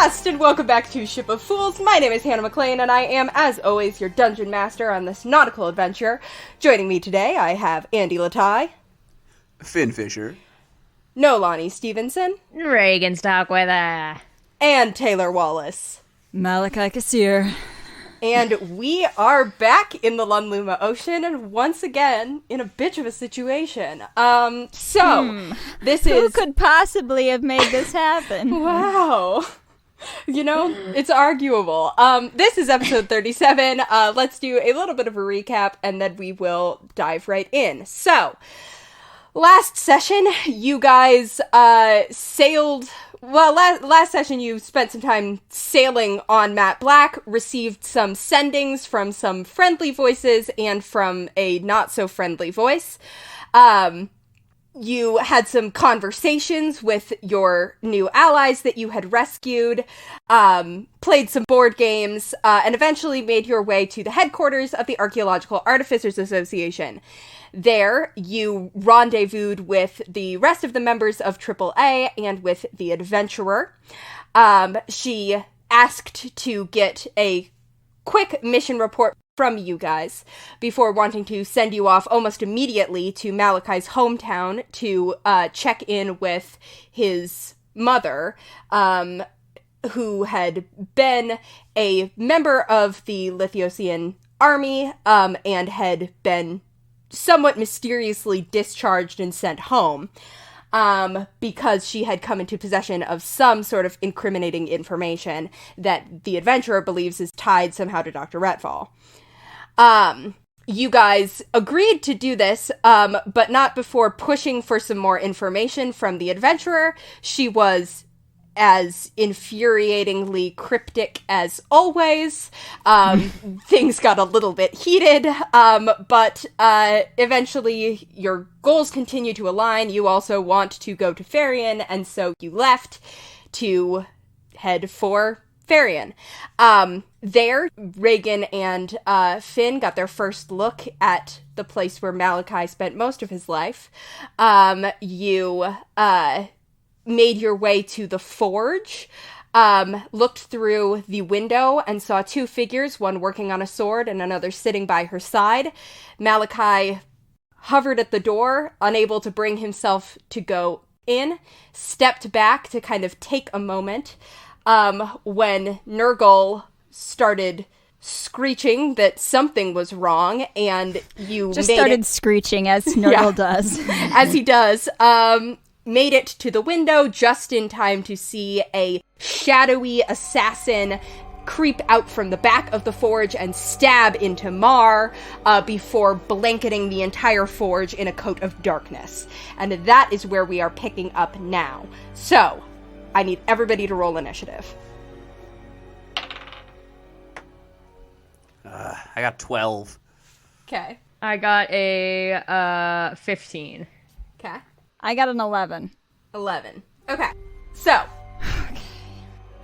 Avast, and welcome back to Ship of Fools. My name is Hannah McLean, and I am, as always, your dungeon master on this nautical adventure. Joining me today, I have Andy Latai, Finn Fisher, Nolani Stevenson, Regin Stockweather, and Taylor Wallace. Malachi Kassir. And we are back in the Lunluma Ocean, and once again, in a bitch of a situation. This is... Who could possibly have made this happen? Wow. You know, it's arguable. This is episode 37. Let's do a little bit of a recap, and then we will dive right in. So, last session, you guys sailed... Well, last session you spent some time sailing on Matt Black, received some sendings from some friendly voices and from a not-so-friendly voice. You had some conversations with your new allies that you had rescued, played some board games, and eventually made your way to the headquarters of the Archaeological Artificers Association. There, you rendezvoused with the rest of the members of AAA and with the Adventurer. She asked to get a quick mission report from you guys before wanting to send you off almost immediately to Malachi's hometown to check in with his mother, who had been a member of the Lithiosian army and had been somewhat mysteriously discharged and sent home because she had come into possession of some sort of incriminating information that the Adventurer believes is tied somehow to Dr. Retfall. You guys agreed to do this, but not before pushing for some more information from the Adventurer. She was as infuriatingly cryptic as always. Things got a little bit heated, but eventually your goals continue to align. You also want to go to Farian, and so you left to head for Farian. There, Regin and Finn got their first look at the place where Malachi spent most of his life. You made your way to the forge, looked through the window and saw two figures, one working on a sword and another sitting by her side. Malachi hovered at the door, unable to bring himself to go in, stepped back to kind of take a moment, when Nurgle started screeching that something was wrong, and you just started screeching as Nurgle does. As he does. Made it to the window just in time to see a shadowy assassin creep out from the back of the forge and stab into Mar before blanketing the entire forge in a coat of darkness. And that is where we are picking up now. So, I need everybody to roll initiative. I got 12. Okay. I got a 15. Okay. I got an 11. 11. Okay. So,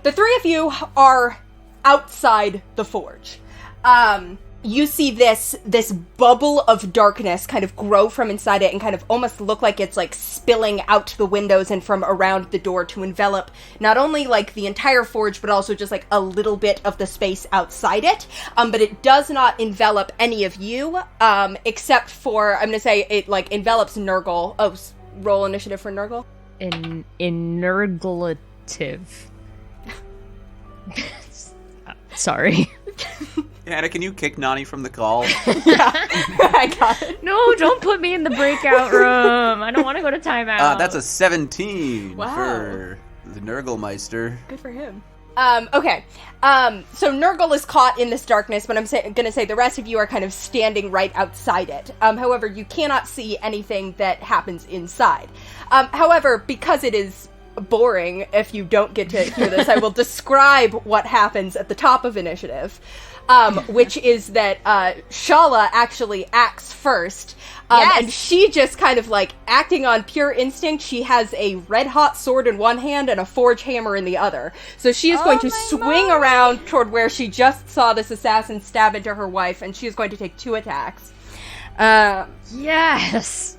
the three of you are outside the forge. You see this bubble of darkness kind of grow from inside it and kind of almost look like it's like spilling out the windows and from around the door to envelop not only like the entire forge, but also just like a little bit of the space outside it. But it does not envelop any of you, except for, I'm gonna say it like envelops Nurgle. Oh, roll initiative for Nurgle. Inerglative. Sorry. Hannah, can you kick Nani from the call? Yeah, I got it. No, don't put me in the breakout room. I don't want to go to timeout. That's a 17 Wow. for the Nurglemeister. Good for him. Okay. So Nurgle is caught in this darkness, but I'm gonna say the rest of you are kind of standing right outside it. However, you cannot see anything that happens inside. However, because it is boring if you don't get to hear this, I will describe what happens at the top of initiative. Which is that Shala actually acts first. Yes! And she just kind of like acting on pure instinct. She has a red hot sword in one hand and a forge hammer in the other. So she is going to swing around toward where she just saw this assassin stab into her wife, and she is going to take 2 attacks. Yes!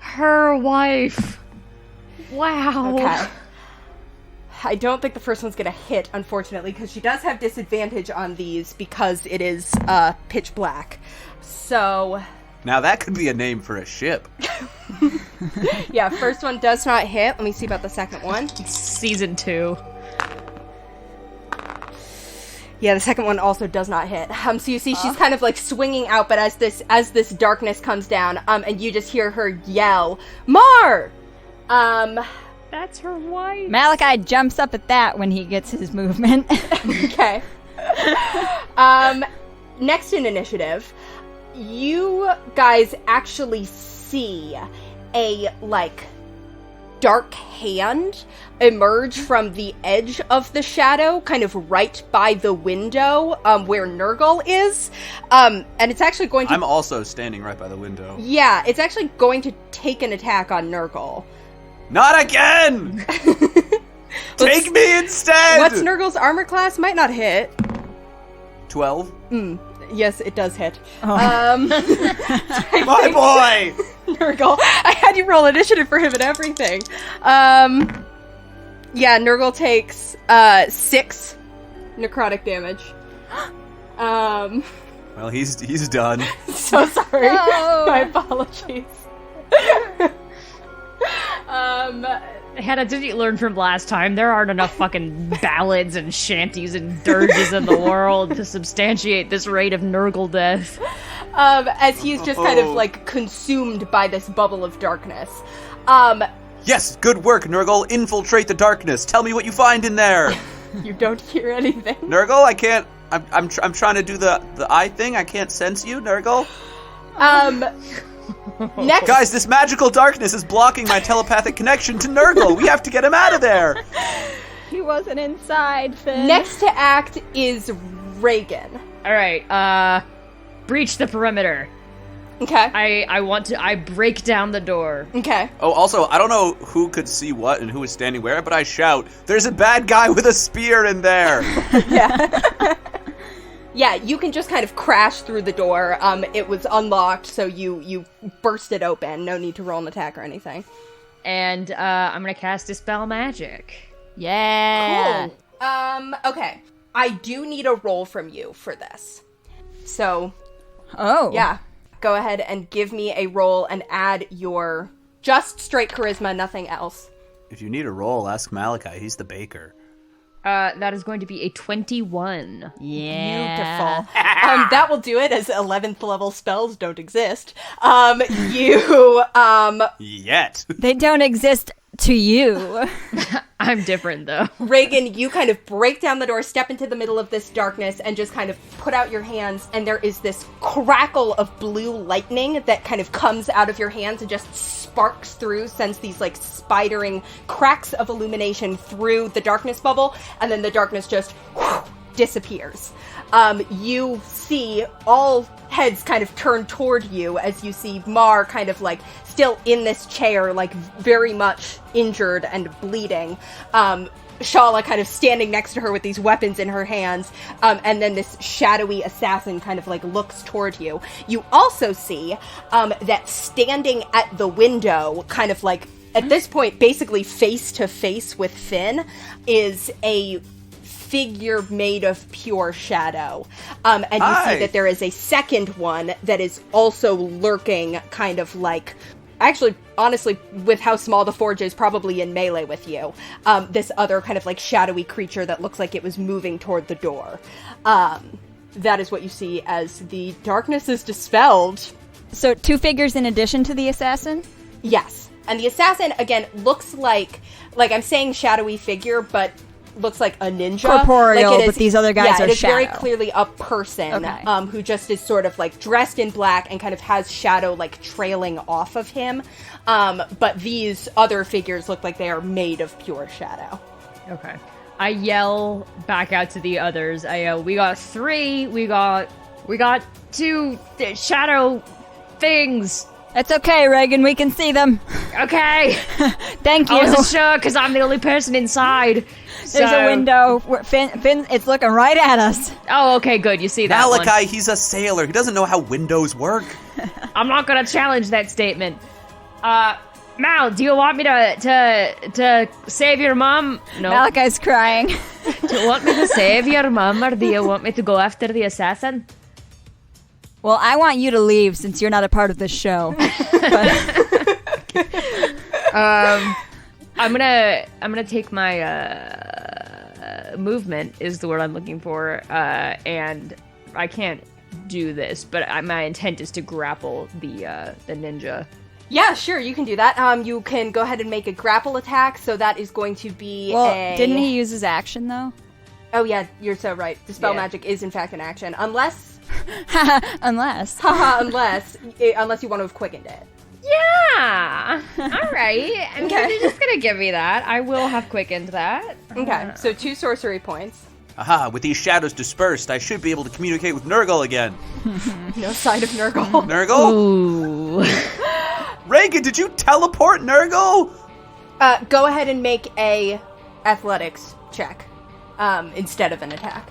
Her wife. Wow. Okay. I don't think the first one's gonna hit, unfortunately, because she does have disadvantage on these because it is pitch black. So... Now that could be a name for a ship. Yeah, first one does not hit. Let me see about the second one. Season 2. Yeah, the second one also does not hit. So you see she's kind of like swinging out, but as this darkness comes down, and you just hear her yell, "Mar!" That's her wife. Malachi jumps up at that when he gets his movement. Okay. Next in initiative, you guys actually see a, like, dark hand emerge from the edge of the shadow, kind of right by the window, where Nurgle is. And it's actually going to... I'm also standing right by the window. Yeah, it's actually going to take an attack on Nurgle. Not again! Take me instead! What's Nurgle's armor class? Might not hit. 12? Yes, it does hit. My boy! Nurgle. I had you roll initiative for him and everything. Yeah, Nurgle takes 6 necrotic damage. Well, he's done. So sorry. No. My apologies. Hannah, did you learn from last time? There aren't enough fucking ballads and shanties and dirges in the world to substantiate this rate of Nurgle death. As he's just kind of, like, consumed by this bubble of darkness. Yes, good work, Nurgle. Infiltrate the darkness. Tell me what you find in there. You don't hear anything. Nurgle, I can't... I'm trying to do the eye thing. I can't sense you, Nurgle. Next... Guys, this magical darkness is blocking my telepathic connection to Nurgle. We have to get him out of there. He wasn't inside, Finn. Next to act is Regin. Alright, breach the perimeter. Okay. I break down the door. Okay. Oh, also, I don't know who could see what and who is standing where, but I shout, "There's a bad guy with a spear in there!" Yeah. Yeah, you can just kind of crash through the door. It was unlocked, so you burst it open. No need to roll an attack or anything. And, I'm gonna cast Dispel Magic. Yeah. Cool. Okay. I do need a roll from you for this. So, Oh. yeah. Go ahead and give me a roll and add your just straight charisma, nothing else. If you need a roll, ask Malachi. He's the baker. That is going to be a 21. Yeah. Beautiful. That will do it, as 11th level spells don't exist. Yet. They don't exist to you. I'm different, though. Regin, you kind of break down the door, step into the middle of this darkness, and just kind of put out your hands, and there is this crackle of blue lightning that kind of comes out of your hands and just sparks through, sends these, like, spidering cracks of illumination through the darkness bubble, and then the darkness just disappears. You see all heads kind of turn toward you as you see Mar kind of, like, still in this chair, like, very much injured and bleeding. Shala kind of standing next to her with these weapons in her hands, and then this shadowy assassin kind of, like, looks toward you. You also see that standing at the window, kind of, like, at this point, basically face to face with Finn, is a figure made of pure shadow. And you see that there is a second one that is also lurking, kind of like... Actually, honestly, with how small the forge is, probably in melee with you. This other kind of, like, shadowy creature that looks like it was moving toward the door. That is what you see as the darkness is dispelled. So 2 figures in addition to the assassin? Yes. And the assassin, again, looks like I'm saying shadowy figure, but looks like a ninja. Corporeal, like it is, but these other guys yeah, are it is shadow. very clearly a person who just is sort of, like, dressed in black and kind of has shadow, like, trailing off of him. But these other figures look like they are made of pure shadow. Okay. I yell back out to the others. I yell, "We got 3, we got 2 shadow things." It's okay, Regin, we can see them. Okay. Thank you. I wasn't sure because I'm the only person inside. There's a window. Finn, it's looking right at us. Oh, okay, good. You see that Malachi, one. he's a sailor. He doesn't know how windows work. I'm not going to challenge that statement. Mal, do you want me to save your mom? No. Malachi's crying. Do you want me to save your mom, or do you want me to go after the assassin? Well, I want you to leave since you're not a part of this show. I'm gonna take my movement is the word I'm looking for, and I can't do this, but my intent is to grapple the ninja. Yeah, sure, you can do that. You can go ahead and make a grapple attack, so that is going to be didn't he use his action, though? Oh, yeah, you're so right. Dispel magic is, in fact, an action. Unless... Unless you want to have quickened it. Yeah! Alright. I'm just gonna give me that. I will have quickened that. Okay, so 2 sorcery points. Aha, with these shadows dispersed, I should be able to communicate with Nurgle again. No sign of Nurgle. Nurgle? Ooh. Regin, did you teleport Nurgle? Go ahead and make a athletics check instead of an attack.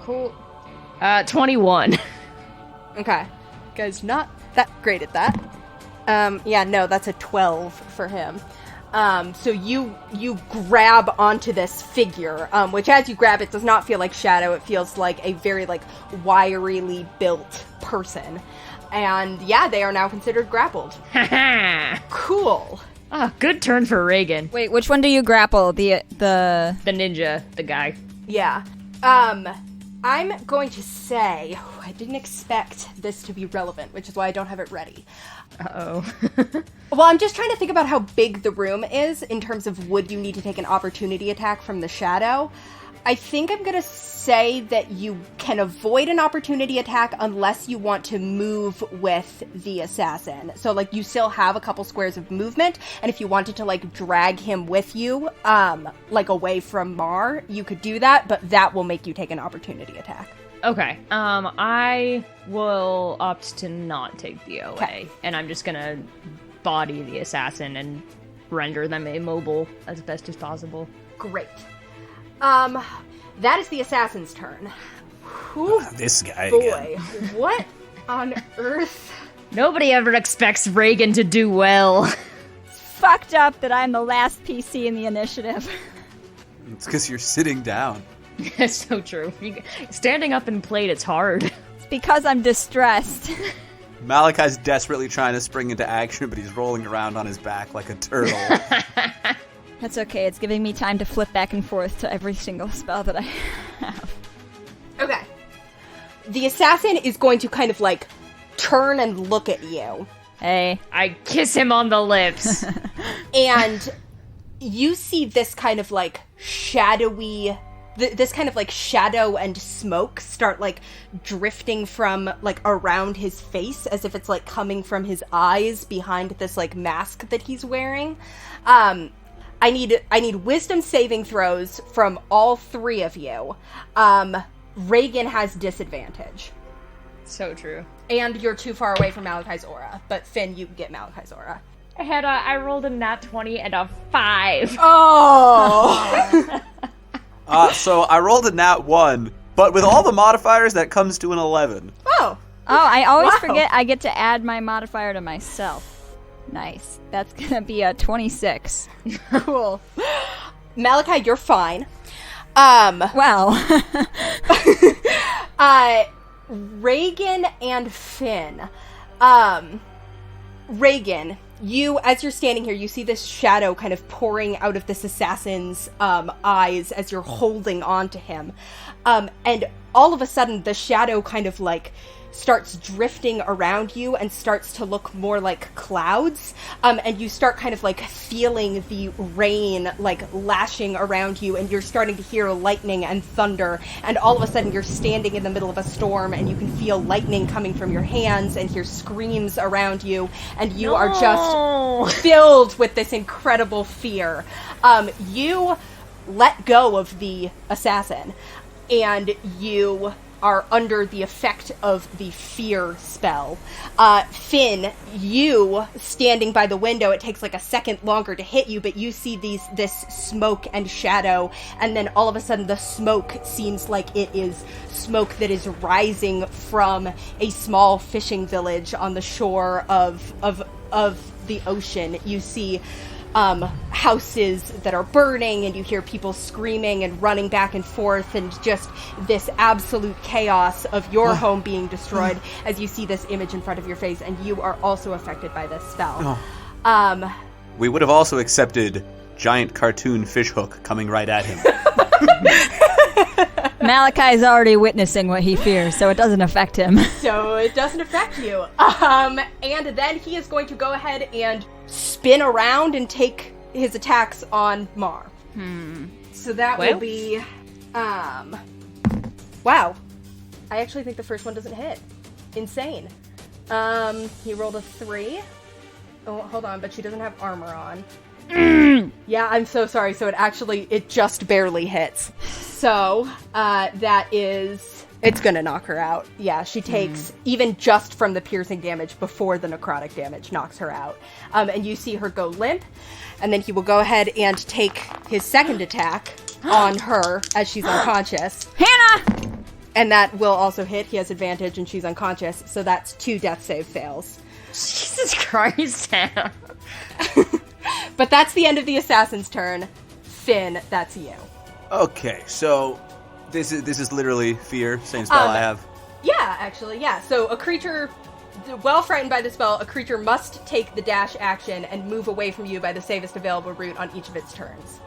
Cool. 21. Okay. Guy's not that great at that. Yeah, no, that's a 12 for him. So you grab onto this figure, which as you grab it does not feel like Shadow. It feels like a very, like, wirily built person. And yeah, they are now considered grappled. Cool. Ah, good turn for Regin. Wait, which one do you grapple? The ninja, the guy. Yeah. I'm going to say, I didn't expect this to be relevant, which is why I don't have it ready. Uh-oh. Well, I'm just trying to think about how big the room is in terms of would you need to take an opportunity attack from the shadow. I think I'm going to say that you can avoid an opportunity attack unless you want to move with the assassin. So, like, you still have a couple squares of movement, and if you wanted to, like, drag him with you, like, away from Mar, you could do that, but that will make you take an opportunity attack. Okay. I will opt to not take the OA, Okay. and I'm just gonna body the assassin and render them immobile as best as possible. Great. That is the assassin's turn. Whew, This guy boy, again. what on earth? Nobody ever expects Regin to do well. fucked up that I'm the last PC in the initiative. It's because you're sitting down. That's so true. Standing up and played, it's hard. It's because I'm distressed. Malachi's desperately trying to spring into action, but he's rolling around on his back like a turtle. That's okay, it's giving me time to flip back and forth to every single spell that I have. Okay. The assassin is going to kind of, like, turn and look at you. Hey. I kiss him on the lips. And you see this kind of, like, shadowy... this kind of, like, shadow and smoke start, like, drifting from, like, around his face, as if it's, like, coming from his eyes behind this, like, mask that he's wearing. I need wisdom saving throws from all three of you. Regin has disadvantage. So true. And you're too far away from Malachi's aura. But Finn, you can get Malachi's aura. I rolled a nat 20 and a 5. Oh! So I rolled a nat 1, but with all the modifiers, that comes to an 11. Oh! Oh, I always Wow. forget I get to add my modifier to myself. Nice. That's gonna be a 26. Cool. Malachi, you're fine. Well. Regin and Finn. Regin, you, as you're standing here, you see this shadow kind of pouring out of this assassin's eyes as you're holding on to him. And all of a sudden, the shadow kind of, like, starts drifting around you and starts to look more like clouds. And you start kind of, like, feeling the rain, like, lashing around you, and you're starting to hear lightning and thunder. And all of a sudden, you're standing in the middle of a storm, and you can feel lightning coming from your hands and hear screams around you, and you are just filled with this incredible fear. You let go of the assassin, and you are under the effect of the fear spell. Finn, you standing by the window, it takes like a second longer to hit you, but you see this smoke and shadow, and then all of a sudden the smoke seems like it is smoke that is rising from a small fishing village on the shore of the ocean. You see houses that are burning, and you hear people screaming and running back and forth, and just this absolute chaos of your home being destroyed as you see this image in front of your face, and you are also affected by this spell. We would have also accepted giant cartoon fishhook coming right at him. Malachi is already witnessing what he fears, so it doesn't affect him. So it doesn't affect you. And then he is going to go ahead and spin around and take his attacks on Mar. So that will be... wow. I actually think the first one doesn't hit. Insane. He rolled a 3. Oh, hold on, but she doesn't have armor on. Yeah, I'm so sorry. So it just barely hits. So, it's gonna knock her out. Yeah, she takes, even just from the piercing damage before the necrotic damage knocks her out. And you see her go limp, and then he will go ahead and take his second attack on her as she's unconscious. Hannah! And that will also hit. He has advantage and she's unconscious, so that's 2 death save fails. Jesus Christ, Hannah. But that's the end of the assassin's turn. Finn, that's you. Okay, so this is literally fear, same spell I have. Yeah, actually, yeah. So a creature, well frightened by the spell, a creature must take the dash action and move away from you by the safest available route on each of its turns.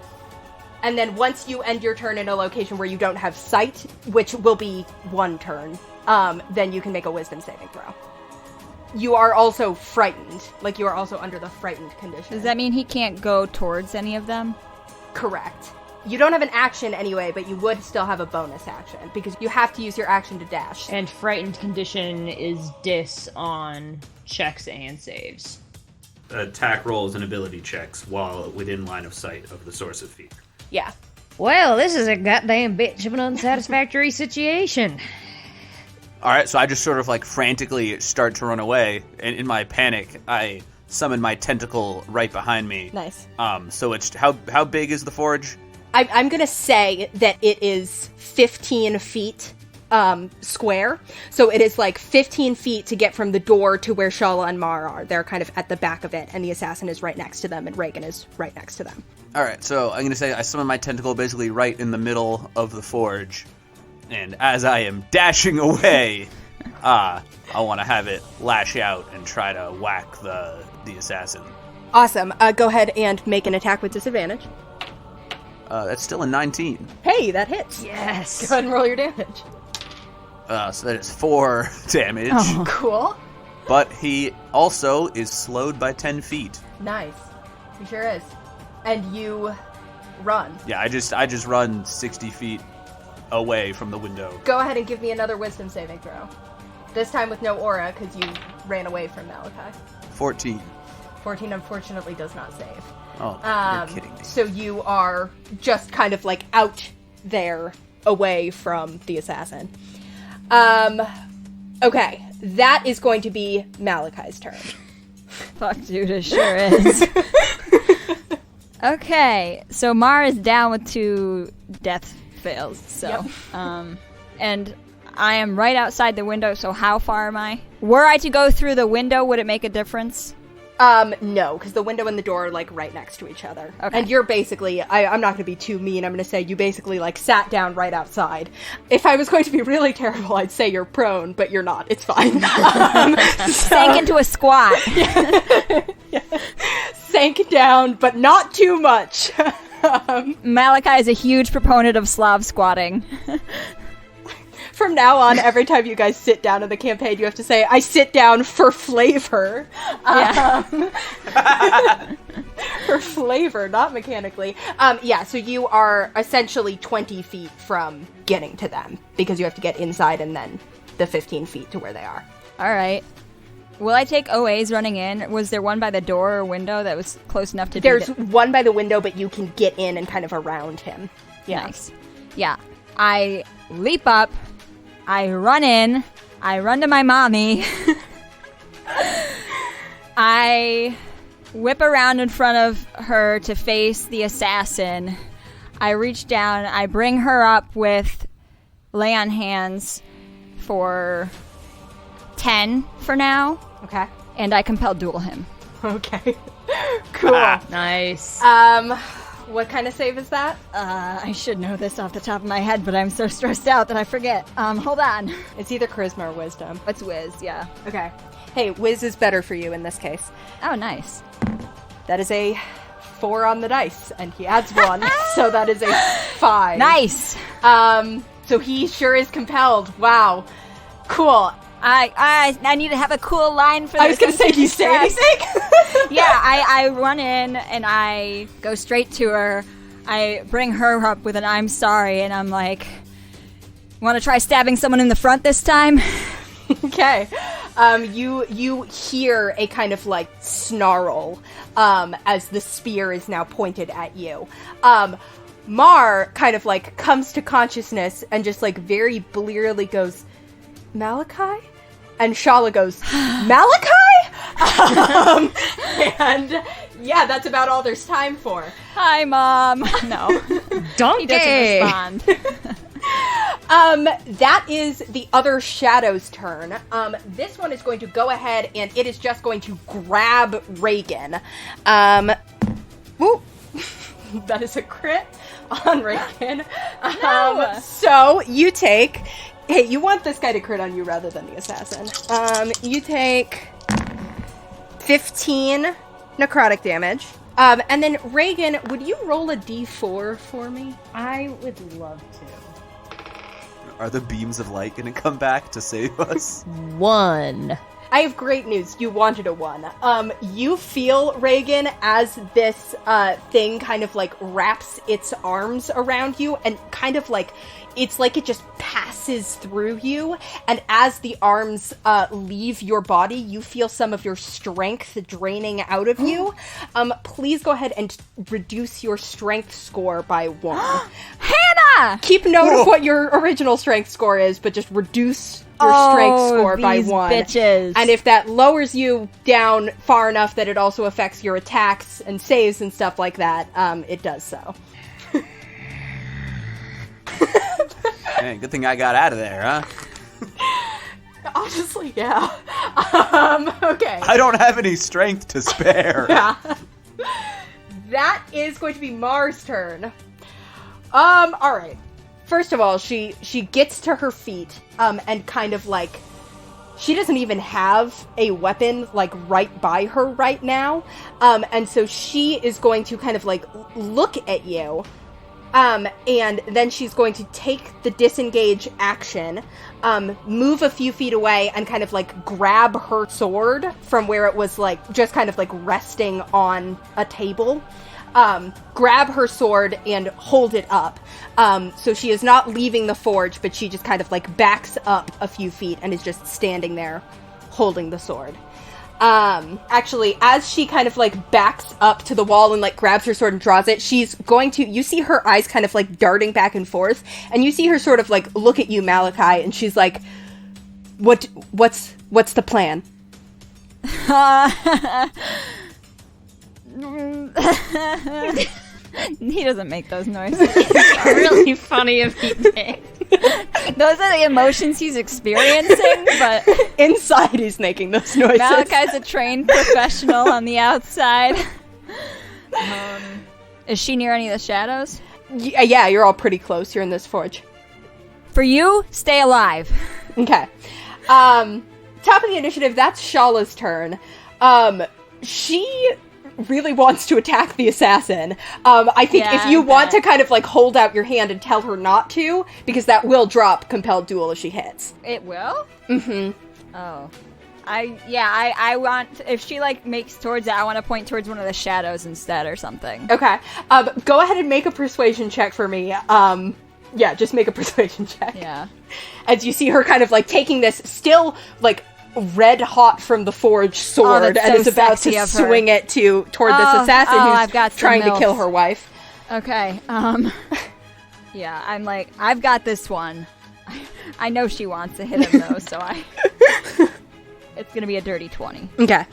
And then once you end your turn in a location where you don't have sight, which will be 1 turn, then you can make a wisdom saving throw. You are also frightened. Like, you are also under the frightened condition. Does that mean he can't go towards any of them? Correct. You don't have an action anyway, but you would still have a bonus action, because you have to use your action to dash. And frightened condition is dis on checks and saves. Attack rolls and ability checks while within line of sight of the source of fear. Yeah. Well, this is a goddamn bitch of an unsatisfactory situation. Alright, so I just sort of like frantically start to run away, and in my panic, I summon my tentacle right behind me. Nice. So it's, how big is the forge? I'm gonna say that it is 15 feet square. So it is like 15 feet to get from the door to where Shala and Mar are. They're kind of at the back of it, and the assassin is right next to them, and Regin is right next to them. Alright, so I'm gonna say I summon my tentacle basically right in the middle of the forge. And as I am dashing away, I want to have it lash out and try to whack the assassin. Awesome. Go ahead and make an attack with disadvantage. That's still a 19. Hey, that hits. Yes. Go ahead and roll your damage. So that is 4 damage. Oh. Cool. But he also is slowed by 10 feet. Nice. He sure is. And you run. Yeah, I just run 60 feet away from the window. Go ahead and give me another wisdom saving throw. This time with no aura, because you ran away from Malachi. 14. 14 unfortunately does not save. Oh, you're kidding me. So you are just kind of like out there away from the assassin. Okay, that is going to be Malachi's turn. Fuck, dude, it sure is. Okay, so Mar is down with 2 death fails, so. Yep. And I am right outside the window, so how far am I? Were I to go through the window, would it make a difference? No, because the window and the door are, like, right next to each other. Okay. And you're basically, I'm not going to be too mean, I'm going to say you basically, like, sat down right outside. If I was going to be really terrible, I'd say you're prone, but you're not. It's fine. Sank into a squat. Yeah. Sank down, but not too much. Malachi is a huge proponent of Slav squatting. From now on, every time you guys sit down in the campaign, you have to say, I sit down for flavor. Yeah. For flavor, not mechanically. Yeah, so you are essentially 20 feet from getting to them, because you have to get inside and then the 15 feet to where they are. Alright. Will I take OAs running in? Was there one by the door or window that was close enough to There's one by the window, but you can get in and kind of around him. Yeah. Nice. Yeah. I leap up. I run in. I run to my mommy. I whip around in front of her to face the assassin. I reach down. I bring her up with lay on hands for 10 for now. Okay. And I compel duel him. Okay. Cool. Nice. What kind of save is that? I should know this off the top of my head, but I'm so stressed out that I forget. Hold on. It's either charisma or wisdom. What's whiz? Yeah. Okay. Hey, whiz is better for you in this case. Oh, nice. That is a 4 on the dice, and he adds 1, so that is a 5. Nice. So he sure is compelled. Wow. Cool. I need to have a cool line for this. I was going to say, do you say anything? Yeah, I run in and I go straight to her. I bring her up with an I'm sorry, and I'm like, want to try stabbing someone in the front this time? Okay. You hear a kind of like snarl as the spear is now pointed at you. Mar kind of like comes to consciousness and just like very blearily goes, Malachi? And Shala goes, Malachi? And yeah, that's about all there's time for. Hi, Mom. No. Donkey! He doesn't respond. That is the other shadow's turn. This one is going to go ahead and it is just going to grab Regin. Ooh. That is a crit on Regin. No. So you take... Hey, you want this guy to crit on you rather than the assassin. You take 15 necrotic damage. And then, Regin, would you roll a d4 for me? I would love to. Are the beams of light going to come back to save us? 1. I have great news. You wanted a 1. You feel, Regin, as this thing kind of like wraps its arms around you and kind of like, it's like it just passes through you. And as the arms leave your body, you feel some of your strength draining out of you. Please go ahead and reduce your strength score by 1. Hannah! Keep note of what your original strength score is, but just reduce your strength score by 1. Bitches. And if that lowers you down far enough that it also affects your attacks and saves and stuff like that, it does so. Man, good thing I got out of there, huh? Honestly, yeah. Okay. I don't have any strength to spare. Yeah. That is going to be Mar's turn. Alright. First of all, she gets to her feet, and kind of like, she doesn't even have a weapon, like, right by her right now, and so she is going to kind of, like, look at you, and then she's going to take the disengage action, move a few feet away, and kind of, like, grab her sword from where it was, like, just kind of, like, resting on a table. Grab her sword and hold it up. So she is not leaving the forge, but she just kind of like backs up a few feet and is just standing there holding the sword. Actually, as she kind of like backs up to the wall and like grabs her sword and draws it, she's going to, you see her eyes kind of like darting back and forth, and you see her sort of like look at you, Malachi, and she's like, what's the plan? He doesn't make those noises. It's really funny if he did. Those are the emotions he's experiencing, but Inside he's making those noises. Malachi's a trained professional on the outside. Is she near any of the shadows? Yeah, you're all pretty close. You're in this forge. For you, stay alive. Okay. Top of the initiative, that's Shala's turn. She really wants to attack the assassin. I think if you want to kind of like hold out your hand and tell her not to, because that will drop compelled duel if she hits. It will? Mm-hmm. Oh. I want, if she like makes towards it, I want to point towards one of the shadows instead or something. Okay. Go ahead and make a persuasion check for me. Yeah, just make a persuasion check. Yeah. As you see her kind of like taking this still like red hot from the forge sword and is about to swing it toward this assassin who's trying to kill her wife. Okay. Yeah, I'm like, I've got this one. I know she wants to hit him though, so it's gonna be a dirty 20. Okay.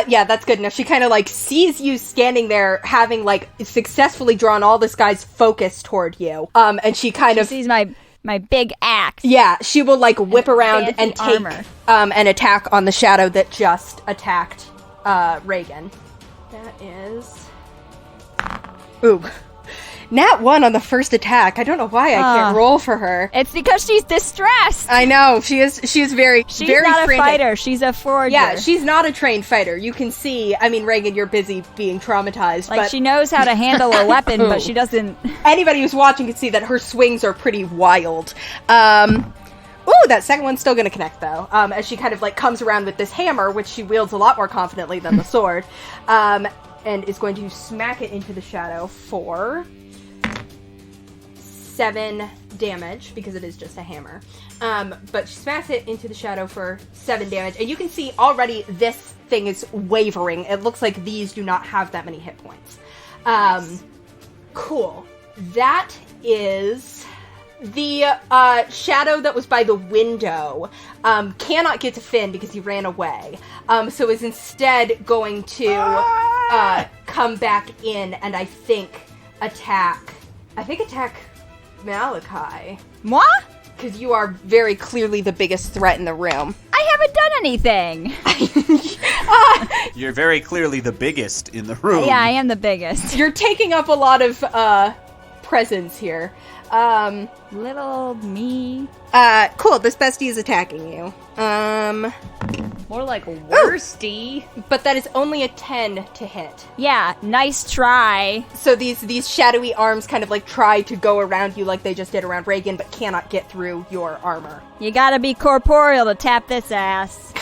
Yeah, that's good enough. She kind of like sees you standing there having like successfully drawn all this guy's focus toward you. And she kind of sees my big axe. Yeah, she will like whip around and take armor. An attack on the shadow that just attacked Regin. That is... Ooh. Nat 1 on the first attack. I don't know why I can't roll for her. It's because she's distressed. I know. She's very She's very not frantic. a fighter. She's a forager. Yeah, she's not a trained fighter. You can see, I mean, Regin, you're busy being traumatized. Like, but she knows how to handle a weapon, but she doesn't... anybody who's watching can see that her swings are pretty wild. Ooh, that second one's still gonna connect, though. As she kind of, like, comes around with this hammer, which she wields a lot more confidently than the sword, and is going to smack it into the shadow for 7 damage, because it is just a hammer. But she smacks it into the shadow for 7 damage, and you can see already this thing is wavering. It looks like these do not have that many hit points. Nice. Cool. That is... The shadow that was by the window cannot get to Finn because he ran away. So is instead going to come back in and I think attack Malachi. Moi? Because you are very clearly the biggest threat in the room. I haven't done anything. You're very clearly the biggest in the room. Yeah, I am the biggest. You're taking up a lot of presence here. Little me. Cool, this bestie is attacking you. More like worsty. But that is only a 10 to hit. Yeah, nice try. So these shadowy arms kind of like try to go around you like they just did around Regin, but cannot get through your armor. You gotta be corporeal to tap this ass.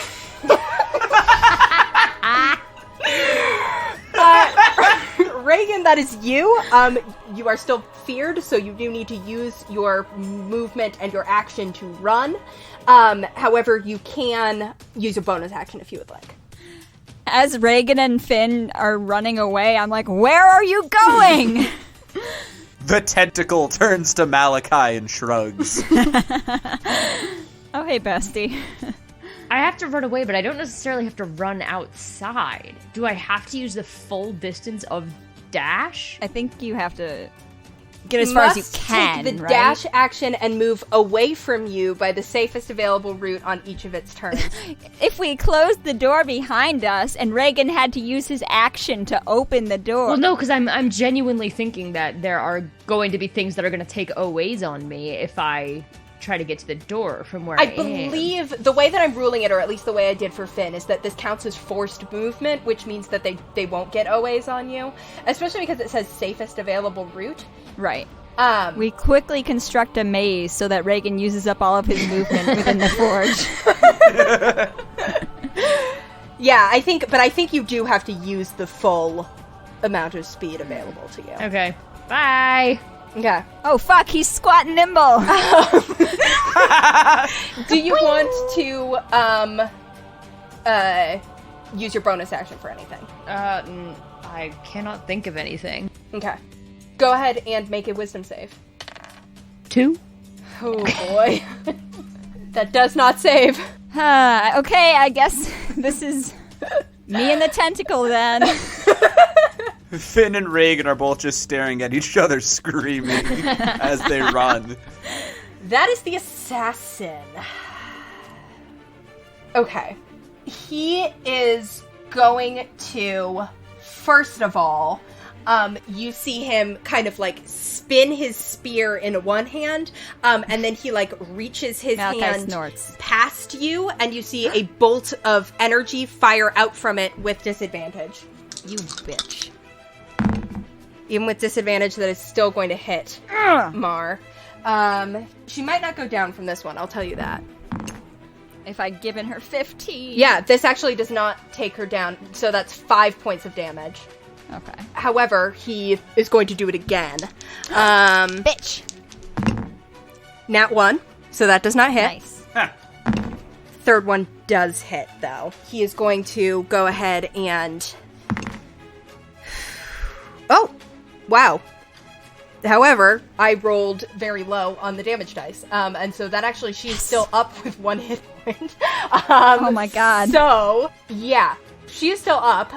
Regin, that is you. You are still feared, so you do need to use your movement and your action to run. However, you can use a bonus action if you would like. As Regin and Finn are running away, I'm like, where are you going? The tentacle turns to Malachi and shrugs. Oh, hey, bestie. I have to run away, but I don't necessarily have to run outside. Do I have to use the full distance of dash? I think you have to get as far as you can, take the right? dash action and move away from you by the safest available route on each of its turns. If we closed the door behind us and Regin had to use his action to open the door... Well, no, because I'm genuinely thinking that there are going to be things that are going to take OAs on me if I try to get to the door from where I am. I believe the way that I'm ruling it, or at least the way I did for Finn, is that this counts as forced movement, which means that they won't get OAs on you, especially because it says safest available route. Right. We quickly construct a maze so that Regin uses up all of his movement within the forge. Yeah, I think you do have to use the full amount of speed available to you. Okay. Bye! Okay. Oh, fuck, he's squat and nimble. Do you want to use your bonus action for anything? I cannot think of anything. Okay. Go ahead and make a wisdom save. 2? Oh boy. That does not save. Okay, I guess this is me and the tentacle then. Finn and Regin are both just staring at each other, screaming as they run. That is the assassin. Okay. He is going to, first of all, you see him kind of like spin his spear in one hand, and then he like reaches his Malachi hand snorts past you, and you see a bolt of energy fire out from it with disadvantage. You bitch. Even with disadvantage, that is still going to hit Mar. She might not go down from this one, I'll tell you that. If I'd given her 15. Yeah, this actually does not take her down, so that's 5 points of damage. Okay. However, he is going to do it again. Bitch. Nat 1, so that does not hit. Nice. Third one does hit, though. He is going to go ahead and... Oh! Wow. However, I rolled very low on the damage dice. And so that actually, she's still up with 1 hit point. Oh my god. So, yeah. She is still up.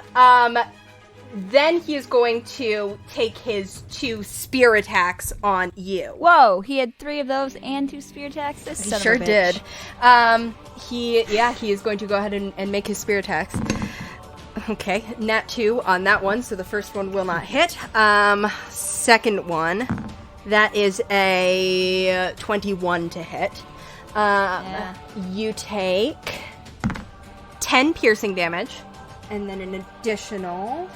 Then he is going to take his 2 spear attacks on you. Whoa, he had 3 of those and 2 spear attacks? This He son sure of a bitch. did. He is going to go ahead and make his spear attacks. Okay, nat 2 on that one, so the first one will not hit. Second one, that is a 21 to hit. You take 10 piercing damage, and then an additional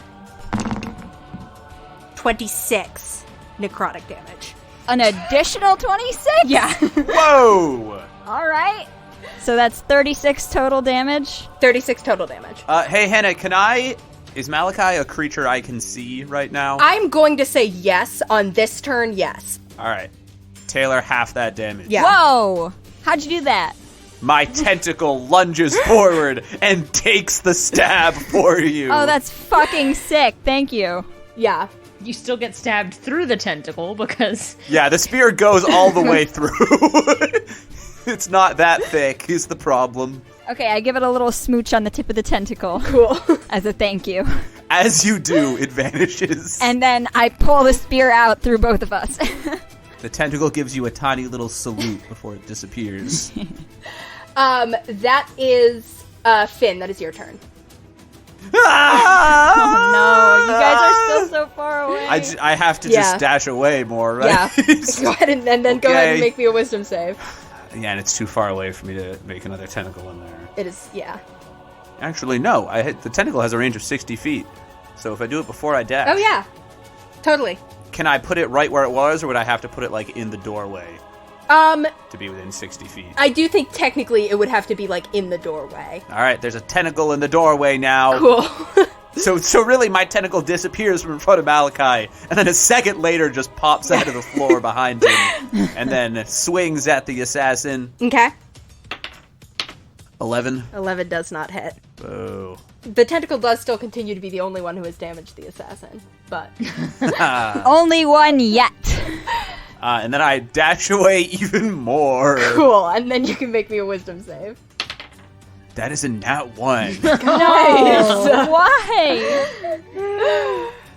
26 necrotic damage. An additional 26? Yeah. Whoa! All right. So that's 36 total damage. 36 total damage. Hey, Hannah, is Malachi a creature I can see right now? I'm going to say yes on this turn, yes. All right. Taylor, half that damage. Yeah. Whoa! How'd you do that? My tentacle lunges forward and takes the stab for you. Oh, that's fucking sick. Thank you. Yeah. You still get stabbed through the tentacle because... Yeah, the spear goes all the way through. It's not that thick, is the problem. Okay, I give it a little smooch on the tip of the tentacle. Cool. As a thank you. As you do, it vanishes. And then I pull the spear out through both of us. The tentacle gives you a tiny little salute before it disappears. That is, Finn, that is your turn. Oh no, you guys are still so far away. I have to just dash away more, right? Yeah. Go ahead and then go ahead and make me a wisdom save. Yeah, and it's too far away for me to make another tentacle in there. It is, yeah. Actually, no. The tentacle has a range of 60 feet. So if I do it before I dash... Oh, yeah. Totally. Can I put it right where it was, or would I have to put it, like, in the doorway to be within 60 feet? I do think technically it would have to be, like, in the doorway. All right, there's a tentacle in the doorway now. Cool. So really, my tentacle disappears from in front of Malachi, and then a second later just pops out of the floor behind him, and then swings at the assassin. Okay. 11. 11 does not hit. Boo. The tentacle does still continue to be the only one who has damaged the assassin, but... Only one yet. And then I dash away even more. Cool, and then you can make me a wisdom save. That is a nat 1. Nice! Why?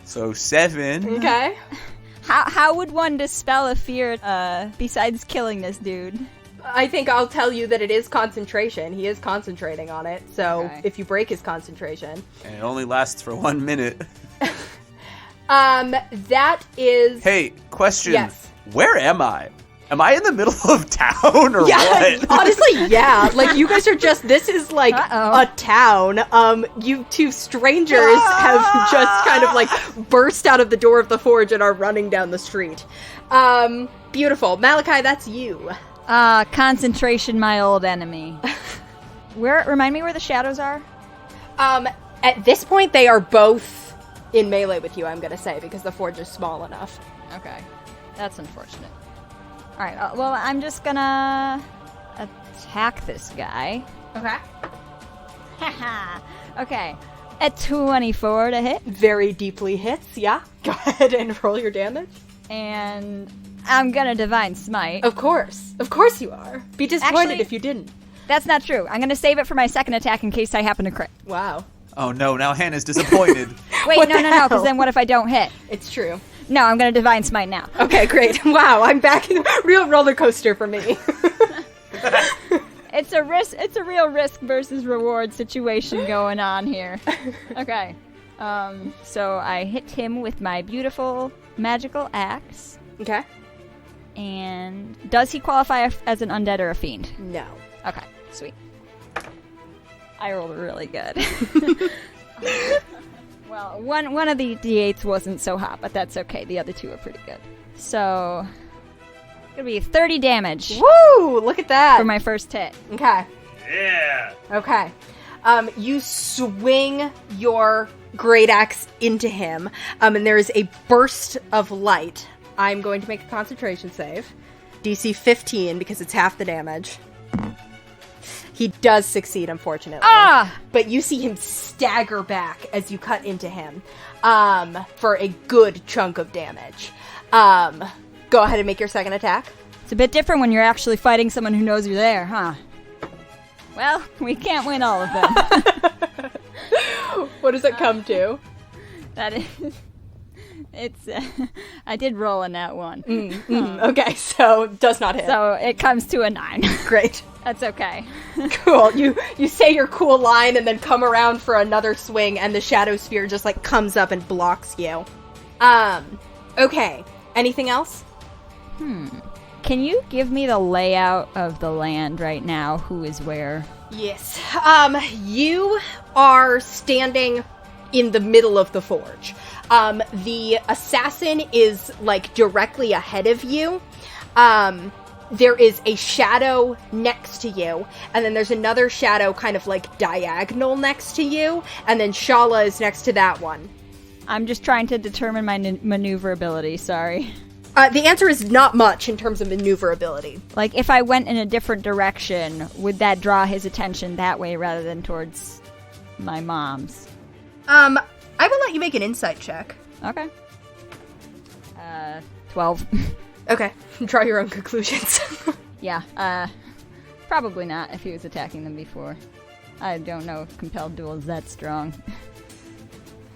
So 7. Okay. How would one dispel a fear besides killing this dude? I think I'll tell you that it is concentration. He is concentrating on it, so Okay. if you break his concentration... And it only lasts for 1 minute. That is... Hey, question. Yes. Where am I? Am I in the middle of town or what? Honestly, yeah. Like, you guys are just, this is like Uh-oh. a town. You two strangers have just kind of like burst out of the door of the forge and are running down the street. Beautiful. Malachi, that's you. Concentration, my old enemy. Remind me where the shadows are? At this point, they are both in melee with you, I'm gonna say, because the forge is small enough. Okay. That's unfortunate. Alright, well, I'm just gonna attack this guy. Okay. Haha. Okay. A 24 to hit. Very deeply hits, yeah. Go ahead and roll your damage. And I'm gonna Divine Smite. Of course. Of course you are. Be disappointed Actually- if you didn't. That's not true. I'm gonna save it for my second attack in case I happen to crit. Wow. Oh no, now Hannah's disappointed. Wait, What no, the no, because hell? then what if I don't hit? It's true. No, I'm gonna Divine Smite now. Okay, great. Wow, I'm back in real roller coaster for me. It's a risk. It's a real risk versus reward situation going on here. Okay. So I hit him with my beautiful magical axe. Okay. And does he qualify as an undead or a fiend? No. Okay, sweet. I rolled really good. Well, one of the d8s wasn't so hot, but that's okay. The other two are pretty good. So, gonna be 30 damage Woo! Look at that. for my first hit. Okay. Yeah. Okay. You swing your great axe into him, and there is a burst of light. I'm going to make a concentration save. DC 15 because it's half the damage. He does succeed, unfortunately. Ah! But you see him stagger back as you cut into him for a good chunk of damage. Go ahead and make your second attack. It's a bit different when you're actually fighting someone who knows you're there, huh? Well, we can't win all of them. What does it come to? That is... It's... I did roll a nat 1. Okay, so does not hit. So it comes to a 9. Great. That's okay. Cool. You say your cool line and then come around for another swing, and the shadow spear just like comes up and blocks you. Okay. Anything else? Can you give me the layout of the land right now? Who is where? Yes. You are standing in the middle of the forge. The assassin is like directly ahead of you. There is a shadow next to you, and then there's another shadow kind of like diagonal next to you, and then Shala is next to that one. I'm just trying to determine my maneuverability, sorry. The answer is not much in terms of maneuverability. Like, if I went in a different direction, would that draw his attention that way rather than towards my mom's? I will let you make an insight check. Okay. 12. Okay, draw your own conclusions. Yeah, probably not if he was attacking them before. I don't know if Compelled Duel is that strong.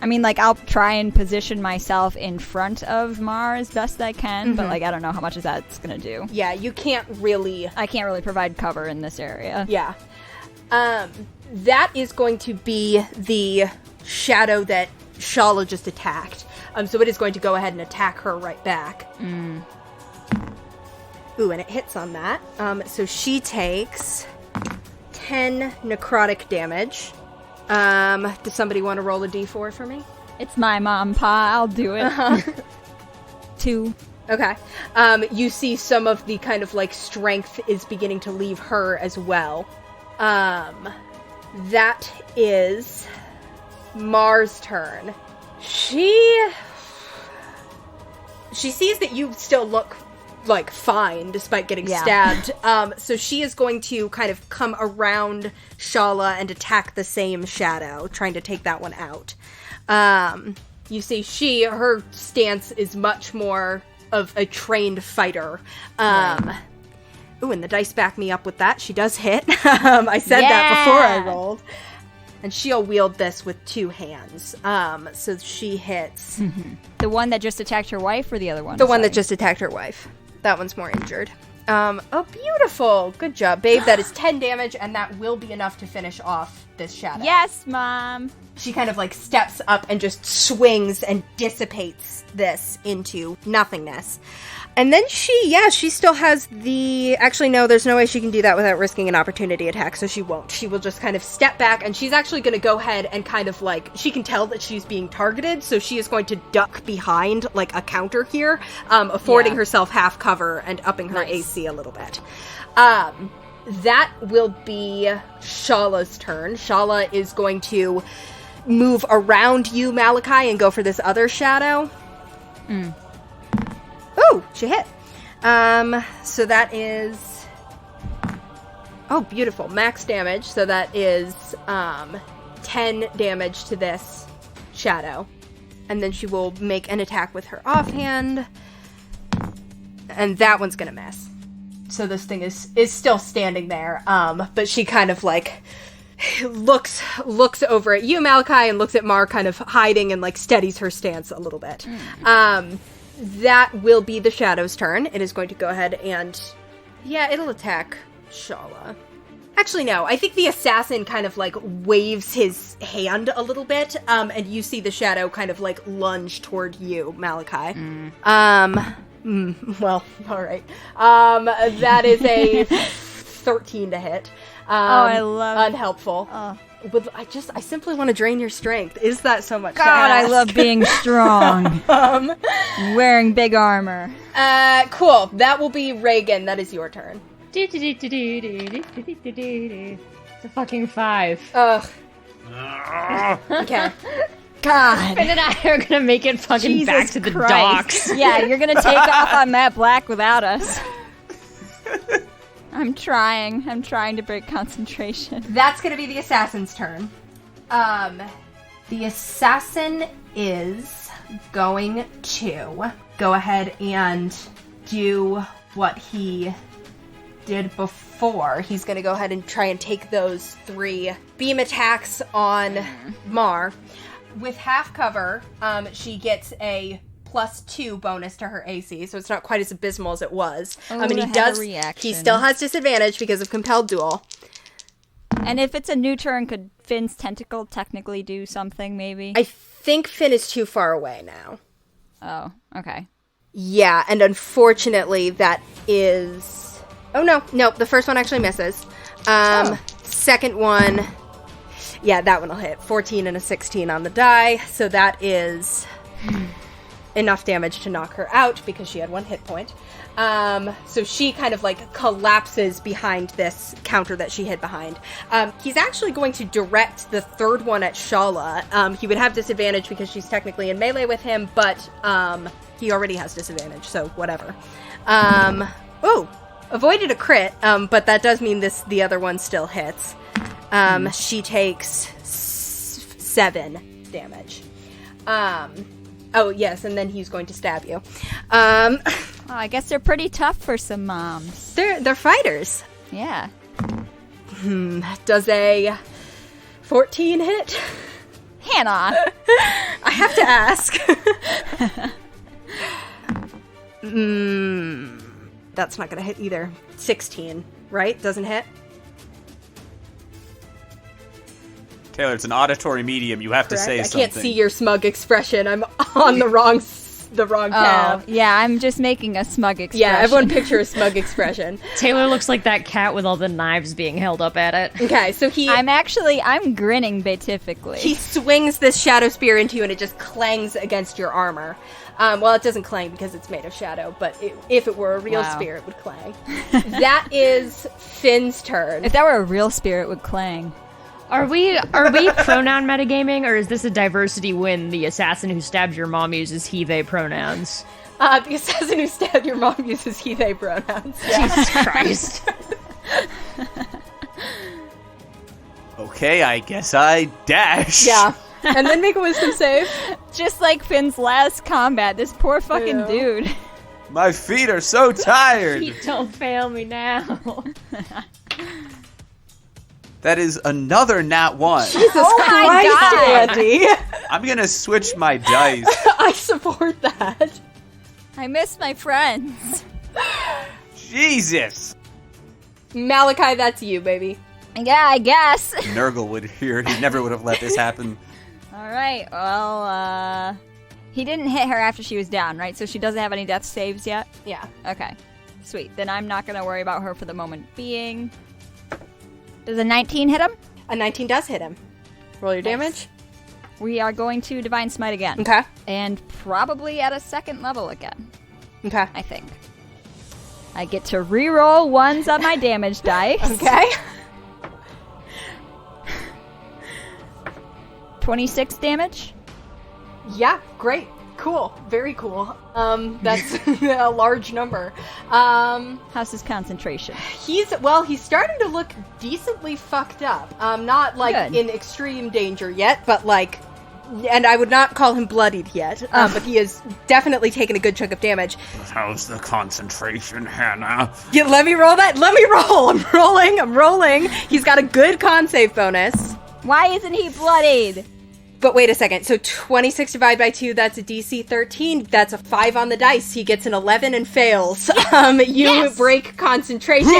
I mean, like, I'll try and position myself in front of Mar as best I can, but, like, I don't know how much of that's gonna do. Yeah, you can't really... I can't really provide cover in this area. Yeah. That is going to be the shadow that Shala just attacked. So it is going to go ahead and attack her right back. Ooh, and it hits on that. So she takes 10 necrotic damage. Does somebody want to roll a d4 for me? It's my mom, Pa. I'll do it. 2. Okay. You see some of the kind of like strength is beginning to leave her as well. That is Mar's turn. She sees that you still look like fine despite getting stabbed. So she is going to kind of come around Shala and attack the same shadow, trying to take that one out. You see her stance is much more of a trained fighter. Ooh, and the dice back me up with that. She does hit. I said that before I rolled. And she'll wield this with 2 hands. So she hits. The one that just attacked her wife or the other one? The one that just attacked her wife. That one's more injured. Oh, beautiful. Good job, babe. That is 10 damage, and that will be enough to finish off this shadow. Yes, Mom. She kind of like steps up and just swings and dissipates this into nothingness. And then she still has the... Actually, no, there's no way she can do that without risking an opportunity attack, so she won't. She will just kind of step back, and she's actually going to go ahead and kind of like... She can tell that she's being targeted, so she is going to duck behind like a counter here, affording herself half cover and upping her AC a little bit. That will be Shala's turn. Shala is going to move around you, Malachi, and go for this other shadow. Ooh, she hit. So that is... Oh, beautiful. Max damage. So that is 10 damage to this shadow. And then she will make an attack with her offhand. And that one's gonna miss. So this thing is still standing there. But she kind of like... looks over at you, Malachi, and looks at Mar kind of hiding and like steadies her stance a little bit. That will be the shadow's turn. It is going to go ahead and... Yeah, it'll attack Shala. Actually, no. I think the assassin kind of, like, waves his hand a little bit, and you see the shadow kind of, like, lunge toward you, Malachi. Well, alright. That is a 13 to hit. I love... Unhelpful. I simply want to drain your strength. Is that so much? God, I love being strong. Wearing big armor. Cool. That will be Regin. That is your turn. It's a fucking 5. Ugh. Okay. God. And then I are gonna make it fucking Jesus back to the Christ. docks. Yeah, you're gonna take off on Matt Black without us. I'm trying to break concentration. That's going to be the assassin's turn. The assassin is going to go ahead and do what he did before. He's going to go ahead and try and take those 3 beam attacks on Mar. With half cover, she gets a +2 bonus to her AC, so it's not quite as abysmal as it was. Oh, And I had a reaction. he still has disadvantage because of compelled duel. And if it's a new turn, could Finn's tentacle technically do something, maybe? I think Finn is too far away now. Oh, okay. Yeah, and unfortunately that is... Oh, no, the first one actually misses. Second one... Yeah, that one will hit. 14 and a 16 on the die, so that is enough damage to knock her out because she had 1 hit point. So she kind of like collapses behind this counter that she hid behind. He's actually going to direct the third one at Shala. He would have disadvantage because she's technically in melee with him, but he already has disadvantage, so whatever. Avoided a crit, but that does mean the other one still hits. She takes 7 damage. Oh, yes, and then he's going to stab you. I guess they're pretty tough for some moms. They're fighters. Yeah. Does a 14 hit? Hannah! I have to ask. That's not going to hit either. 16, right? Doesn't hit? Taylor, it's an auditory medium. You have to say I something. can't see your smug expression. I'm on the wrong path. Yeah, I'm just making a smug expression. Yeah, everyone picture a smug expression. Taylor looks like that cat with all the knives being held up at it. Okay, so I'm grinning beatifically. he swings this shadow spear into you and it just clangs against your armor. Well, it doesn't clang because it's made of shadow, but if it were a real spear, it would clang. That is Finn's turn. If that were a real spear, it would clang. Are we pronoun metagaming, or is this a diversity win? The assassin who stabbed your mom uses he/they pronouns. The assassin who stabbed your mom uses he/they pronouns. Yeah. Jesus Christ. Okay, I guess I dash. Yeah. And then make a wisdom save. Just like Finn's last combat, this poor fucking dude. My feet are so tired. Feet don't fail me now. That is another nat 1. Jesus Oh my Christ, God. Andy. I'm gonna switch my dice. I support that. I miss my friends. Jesus. Malachi, that's you, baby. Yeah, I guess. Nurgle would hear it. He never would have let this happen. Alright, well, he didn't hit her after she was down, right? So she doesn't have any death saves yet? Yeah. Okay. Sweet. Then I'm not gonna worry about her for the moment being. Does a 19 hit him? A 19 does hit him. Roll your Nice. damage. We are going to Divine Smite again. Okay. And probably at a 2nd level again, Okay. I think. I get to reroll 1s on my damage dice. Okay. 26 damage. Yeah, great. Cool. Very cool. That's a large number. How's his concentration? He's starting to look decently fucked up. Not like Good. in extreme danger yet, but like, and I would not call him bloodied yet, but he has definitely taken a good chunk of damage. How's the concentration, Hannah? Yeah, let me roll that. Let me roll. I'm rolling. He's got a good con save bonus. Why isn't he bloodied? But wait a second. So 26 divided by 2, that's a DC 13. That's a 5 on the dice. He gets an 11 and fails. You break concentration.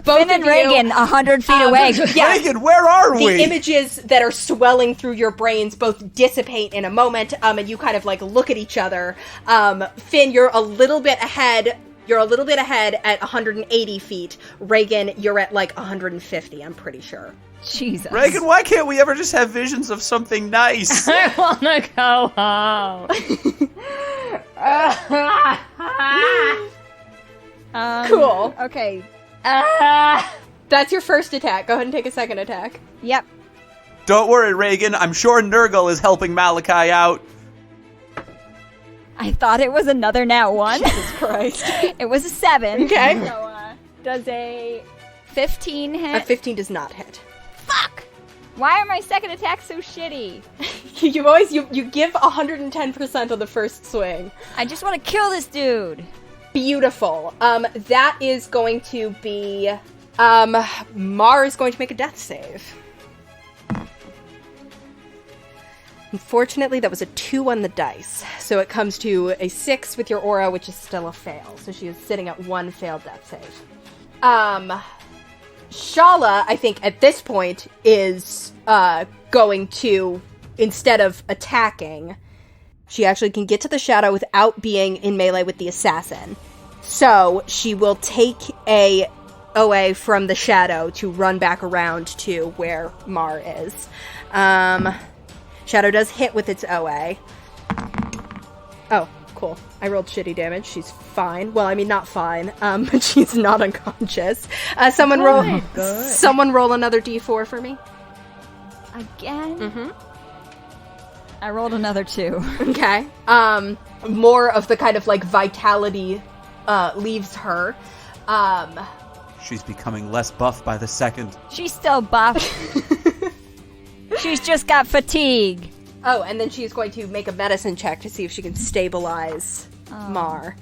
Both Finn and of you, Regin 100 feet away. Yeah. Reagan, where are we? The images that are swelling through your brains both dissipate in a moment, and you kind of like look at each other. Finn, you're a little bit ahead. You're a little bit ahead at 180 feet. Regin, you're at like 150, I'm pretty sure. Jesus. Reagan, why can't we ever just have visions of something nice? I wanna go home. Cool. Okay. That's your first attack. Go ahead and take a second attack. Yep. Don't worry, Reagan. I'm sure Nurgle is helping Malachi out. I thought it was another nat 1. Jesus Christ. It was a 7. Okay. So, does a 15 A hit? 15 does not hit. Fuck! Why are my second attacks so shitty? You always, you give 110% on the first swing. I just want to kill this dude. Beautiful. That is going to be, Mar is going to make a death save. Unfortunately, that was a 2 on the dice. So it comes to a 6 with your aura, which is still a fail. So she is sitting at 1 failed death save. Shala, I think, at this point, is going to, instead of attacking, she actually can get to the shadow without being in melee with the assassin. So she will take a OA from the shadow to run back around to where Mar is. Shadow does hit with its OA. Oh, cool. I rolled shitty damage. She's fine. Well, I mean, not fine, but she's not unconscious. Someone roll another d4 for me. Again? Mm-hmm. I rolled another 2. Okay. More of the kind of, like, vitality leaves her. She's becoming less buff by the second. She's still buff. She's just got fatigue. Oh, and then she's going to make a medicine check to see if she can stabilize Mar.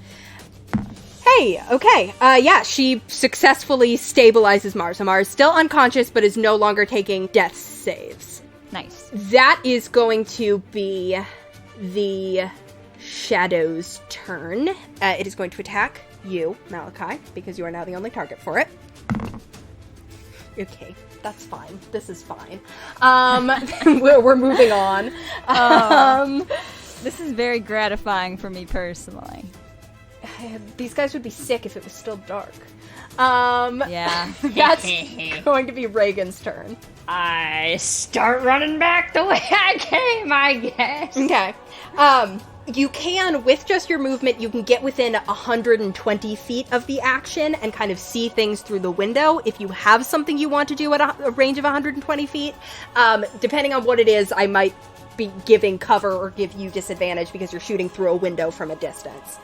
Hey, okay. Yeah, she successfully stabilizes Mar. So Mar is still unconscious, but is no longer taking death saves. Nice. That is going to be the Shadow's turn. It is going to attack you, Malachi, because you are now the only target for it. Okay, that's fine. This is fine. We're moving on. This is very gratifying for me personally. These guys would be sick if it was still dark. Yeah. That's going to be Regin's turn. I start running back the way I came, I guess. Okay. You can, with just your movement, you can get within 120 feet of the action and kind of see things through the window. If you have something you want to do at a range of 120 feet, depending on what it is, I might be giving cover or give you disadvantage because you're shooting through a window from a distance.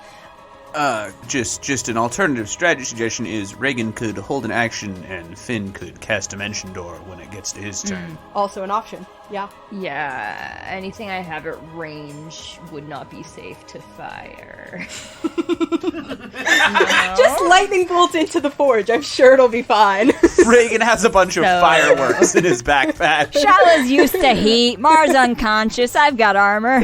Just an alternative strategy suggestion is Regin could hold an action and Finn could cast Dimension Door when it gets to his turn. Also an option, yeah. Yeah, anything I have at range would not be safe to fire. Just lightning bolt into the forge. I'm sure it'll be fine. Regin has a bunch of fireworks in his backpack. Shala's used to heat. Mar's unconscious. I've got armor.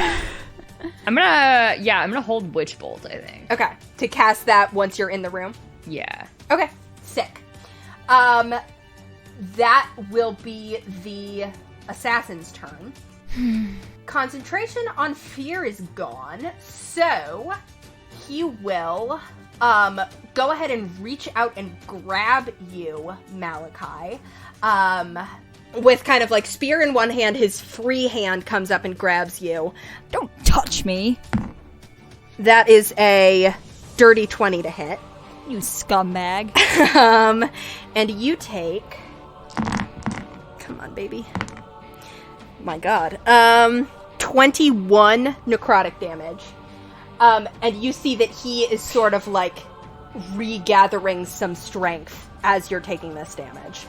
I'm gonna hold Witch Bolt, I think. Okay, to cast that once you're in the room. Yeah. Okay, sick. That will be the assassin's turn. Concentration on fear is gone, so he will go ahead and reach out and grab you, Malachi. With kind of like spear in one hand, his free hand comes up and grabs you. Don't touch me. That is a dirty 20 to hit. You scumbag. And you take... Come on, baby. My god. 21 necrotic damage. And you see that he is sort of like regathering some strength as you're taking this damage.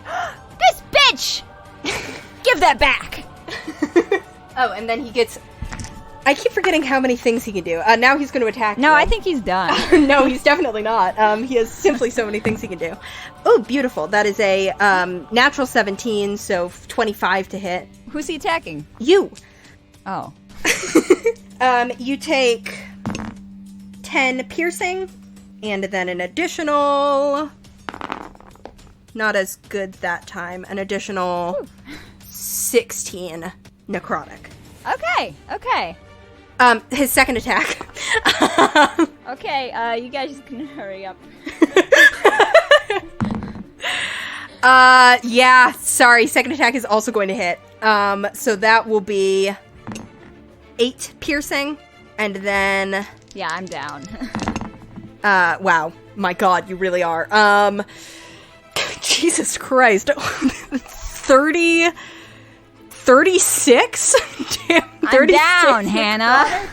This bitch! Give that back! Oh, and then he gets... I keep forgetting how many things he can do. Now he's going to attack No, you. I think he's done. No, he's definitely not. He has simply so many things he can do. Oh, beautiful. That is a natural 17, so 25 to hit. Who's he attacking? You. Oh. You take 10 piercing, and then an additional... Not as good that time. An additional 16 necrotic. Okay. His second attack. Okay, you guys can hurry up. Yeah, sorry. Second attack is also going to hit. So that will be 8 piercing, and then... Yeah, I'm down. Wow. My god, you really are. Jesus Christ. 36? Damn, 36. I'm down, Hannah.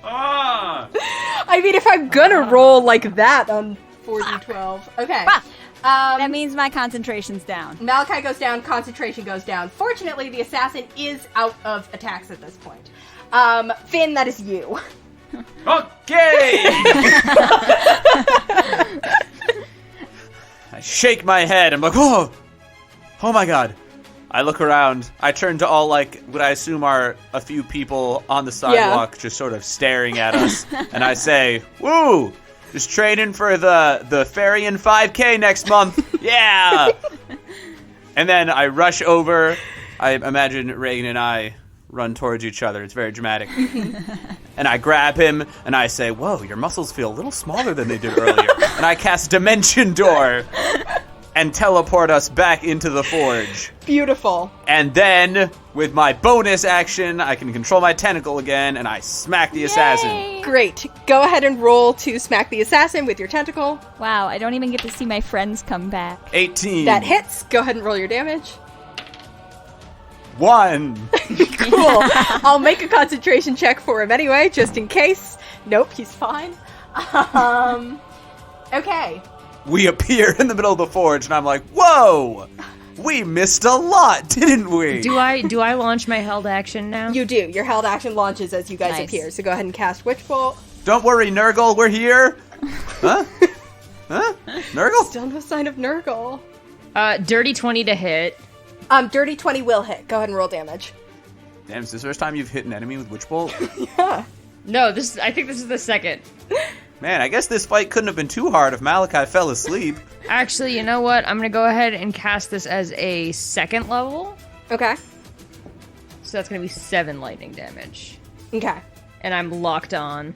I mean, if I'm gonna roll like that on 4d12. Okay. That means my concentration's down. Malachi goes down, concentration goes down. Fortunately, the assassin is out of attacks at this point. Finn, that is you. Okay! I shake my head. I'm like, oh my god. I look around. I turn to all, like, what I assume are a few people on the sidewalk just sort of staring at us. And I say, woo! Just training for the Farian 5K next month. Yeah! And then I rush over. I imagine Regin and I run towards each other. It's very dramatic. And I grab him, and I say, whoa, your muscles feel a little smaller than they did earlier. And I cast Dimension Door and teleport us back into the forge. Beautiful. And then, with my bonus action, I can control my tentacle again, and I smack the assassin. Great. Go ahead and roll to smack the assassin with your tentacle. Wow, I don't even get to see my friends come back. 18. That hits. Go ahead and roll your damage. 1. Cool. I'll make a concentration check for him anyway, just in case. Nope, he's fine. Okay. We appear in the middle of the forge, and I'm like, whoa! We missed a lot, didn't we? Do I launch my held action now? You do. Your held action launches as you guys appear. So go ahead and cast Witch Bolt. Don't worry, Nurgle, we're here. Huh? Huh? Nurgle? Still no sign of Nurgle. Dirty 20 to hit. Dirty 20 will hit. Go ahead and roll damage. Damn, is this the first time you've hit an enemy with Witch Bolt? Yeah. No, I think this is the second. Man, I guess this fight couldn't have been too hard if Malachi fell asleep. Actually, you know what? I'm going to go ahead and cast this as a second level. Okay. So that's going to be 7 lightning damage. Okay. And I'm locked on.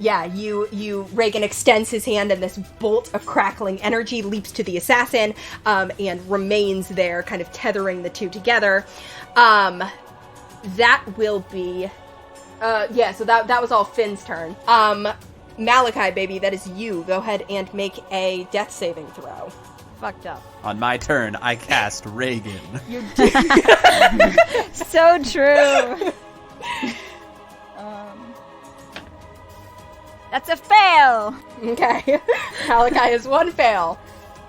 Yeah, Regin extends his hand and this bolt of crackling energy leaps to the assassin, and remains there, kind of tethering the two together. That will be, so that was all Finn's turn. Malachi, baby, that is you. Go ahead and make a death saving throw. Fucked up. On my turn, I cast Regin. You do. So true. That's a fail. Okay. Malachi is 1 fail.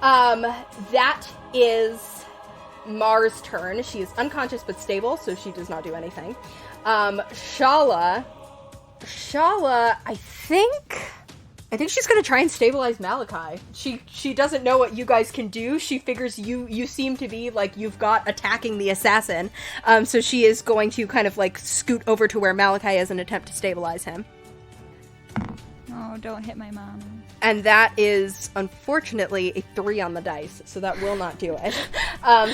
That is Mar's turn. She is unconscious but stable, so she does not do anything. Shala, I think she's gonna try and stabilize Malachi. She doesn't know what you guys can do. She figures you seem to be like you've got attacking the assassin. So she is going to kind of like scoot over to where Malachi is and attempt to stabilize him. Oh, don't hit my mom. And that is, unfortunately, a 3 on the dice, so that will not do it.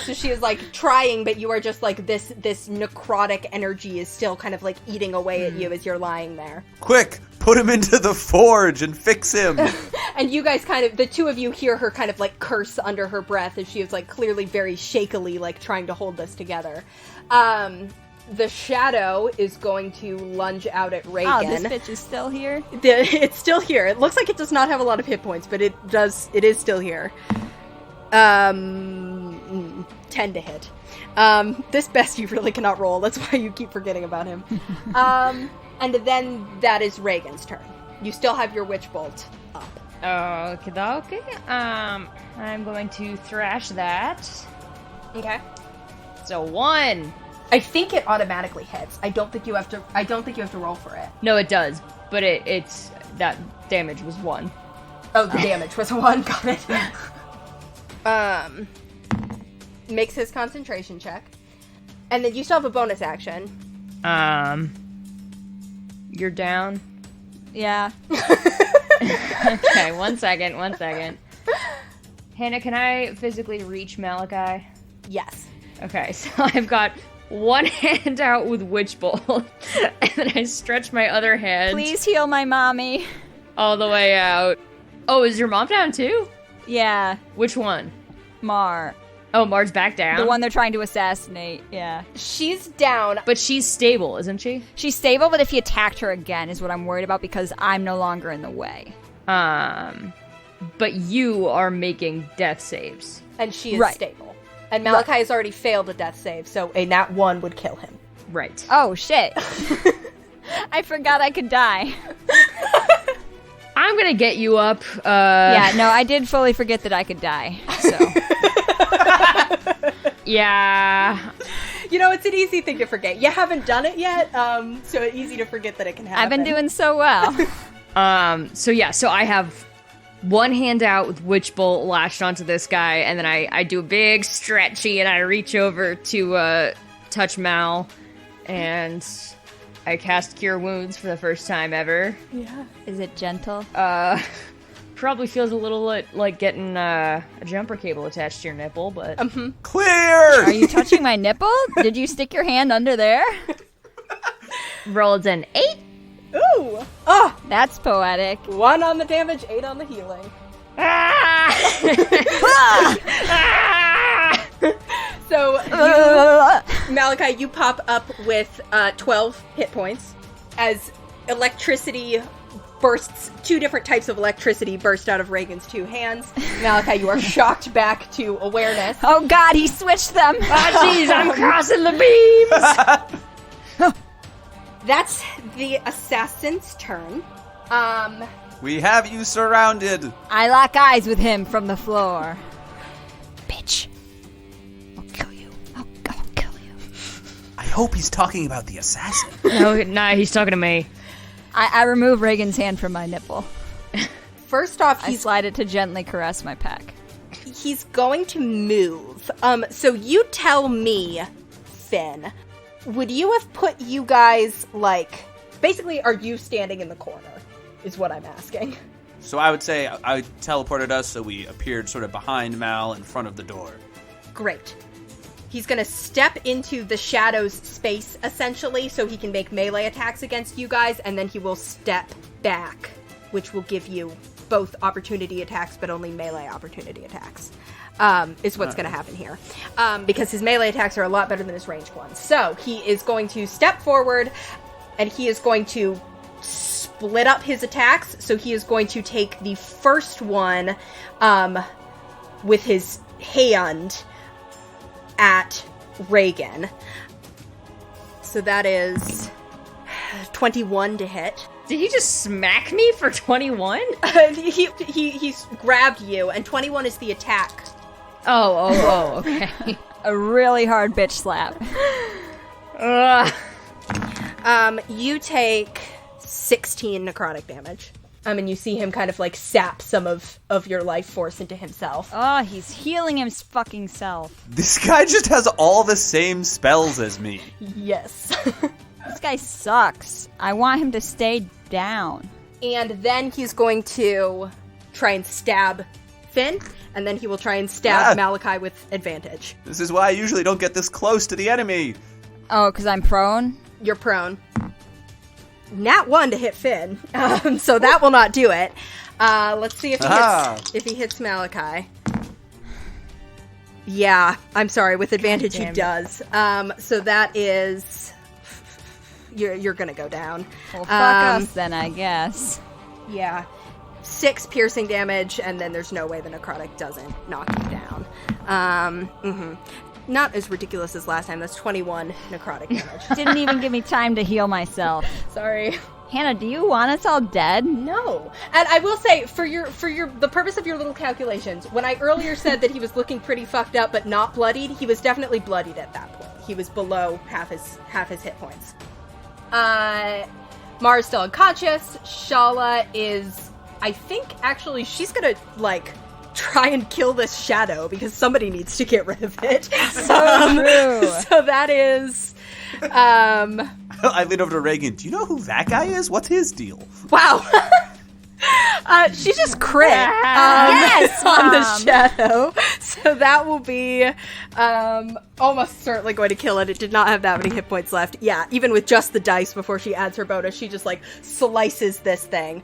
So she is, like, trying, but you are just, like, this necrotic energy is still kind of, like, eating away at you as you're lying there. Quick, put him into the forge and fix him. And you guys kind of, the two of you hear her kind of, like, curse under her breath as she is, like, clearly very shakily, like, trying to hold this together. The shadow is going to lunge out at Regin. Oh, this bitch is still here? It's still here. It looks like it does not have a lot of hit points, but it is still here. 10 to hit. This best you really cannot roll. That's why you keep forgetting about him. And then that is Regin's turn. You still have your Witch Bolt up. Okay. I'm going to thrash that. Okay. So 1. I think it automatically hits. I don't think you have to roll for it. No, it does. But it's that damage was 1. Oh, the damage was 1. Got it. Makes his concentration check. And then you still have a bonus action. You're down. Yeah. Okay, one second. Hannah, can I physically reach Malachi? Yes. Okay, so I've got one hand out with Witch Bolt, and then I stretch my other hand. Please heal my mommy. All the way out. Oh, is your mom down too? Yeah. Which one? Mar. Oh, Mar's back down? The one they're trying to assassinate, yeah. She's down. But she's stable, isn't she? She's stable, but if he attacked her again is what I'm worried about because I'm no longer in the way. But you are making death saves. And she is stable. And Malachi has already failed a death save, so a nat 1 would kill him. Right. Oh, shit. I forgot I could die. I'm gonna get you up. Yeah, no, I did fully forget that I could die, so. Yeah. You know, it's an easy thing to forget. You haven't done it yet, so it's easy to forget that it can happen. I've been doing so well. So I have one hand out with Witch Bolt lashed onto this guy, and then I do a big stretchy, and I reach over to touch Mal, and I cast Cure Wounds for the first time ever. Yeah. Is it gentle? Probably feels a little like getting a jumper cable attached to your nipple, but... Clear! Are you touching my nipple? Did you stick your hand under there? Rolled an 8. Ooh! Oh! That's poetic. 1 on the damage, 8 on the healing. So, Malachi, you pop up with 12 hit points as electricity bursts. 2 different types of electricity burst out of Regin's 2 hands. Malachi, you are shocked back to awareness. Oh god, he switched them! Jeez, I'm crossing the beams! That's the assassin's turn. We have you surrounded. I lock eyes with him from the floor. Bitch. I'll kill you. I'll kill you. I hope he's talking about the assassin. No, nah, he's talking to me. I remove Regin's hand from my nipple. First off, I slide it to gently caress my pack. he's going to move. So you tell me, Finn, would you have put you guys, like... Basically, are you standing in the corner, is what I'm asking. So I would say I teleported us, so we appeared sort of behind Mal in front of the door. Great. He's going to step into the Shadow's space, essentially, so he can make melee attacks against you guys, and then he will step back, which will give you both opportunity attacks, but only melee opportunity attacks, is what's going to happen here. Because his melee attacks are a lot better than his ranged ones. So he is going to step forward, and he is going to split up his attacks. So he is going to take the first one with his hand at Regin. So that is 21 to hit. Did he just smack me for 21? He grabbed you, and 21 is the attack. Oh, okay. A really hard bitch slap. You take 16 necrotic damage. And you see him kind of like sap some of your life force into himself. Oh, he's healing his fucking self. This guy just has all the same spells as me. Yes. This guy sucks. I want him to stay down. And then he's going to try and stab Finn, and then he will try and stab Malachi with advantage. This is why I usually don't get this close to the enemy. Oh, because I'm prone? You're prone. Nat 1 to hit Finn, so that will not do it. Let's see if he hits Malachi. Yeah, I'm sorry. With advantage, he does. So that is you're gonna go down. Well, fuck us then, I guess. Yeah, 6 piercing damage, and then there's no way the necrotic doesn't knock you down. Not as ridiculous as last time. That's 21 necrotic damage. Didn't even give me time to heal myself. Sorry. Hannah, do you want us all dead? No. And I will say, for the purpose of your little calculations, when I earlier said that he was looking pretty fucked up but not bloodied, he was definitely bloodied at that point. He was below half his hit points. Mara's still unconscious. Shala is, I think, actually, she's gonna, like, try and kill this shadow because somebody needs to get rid of it. So true. So that is... I lean over to Regin. Do you know who that guy is? What's his deal? Wow. She just crit Yes, on the Mom. shadow. So that will be almost certainly going to kill it. It did not have that many hit points left. Yeah, even with just the dice before she adds her bonus, she just like slices this thing.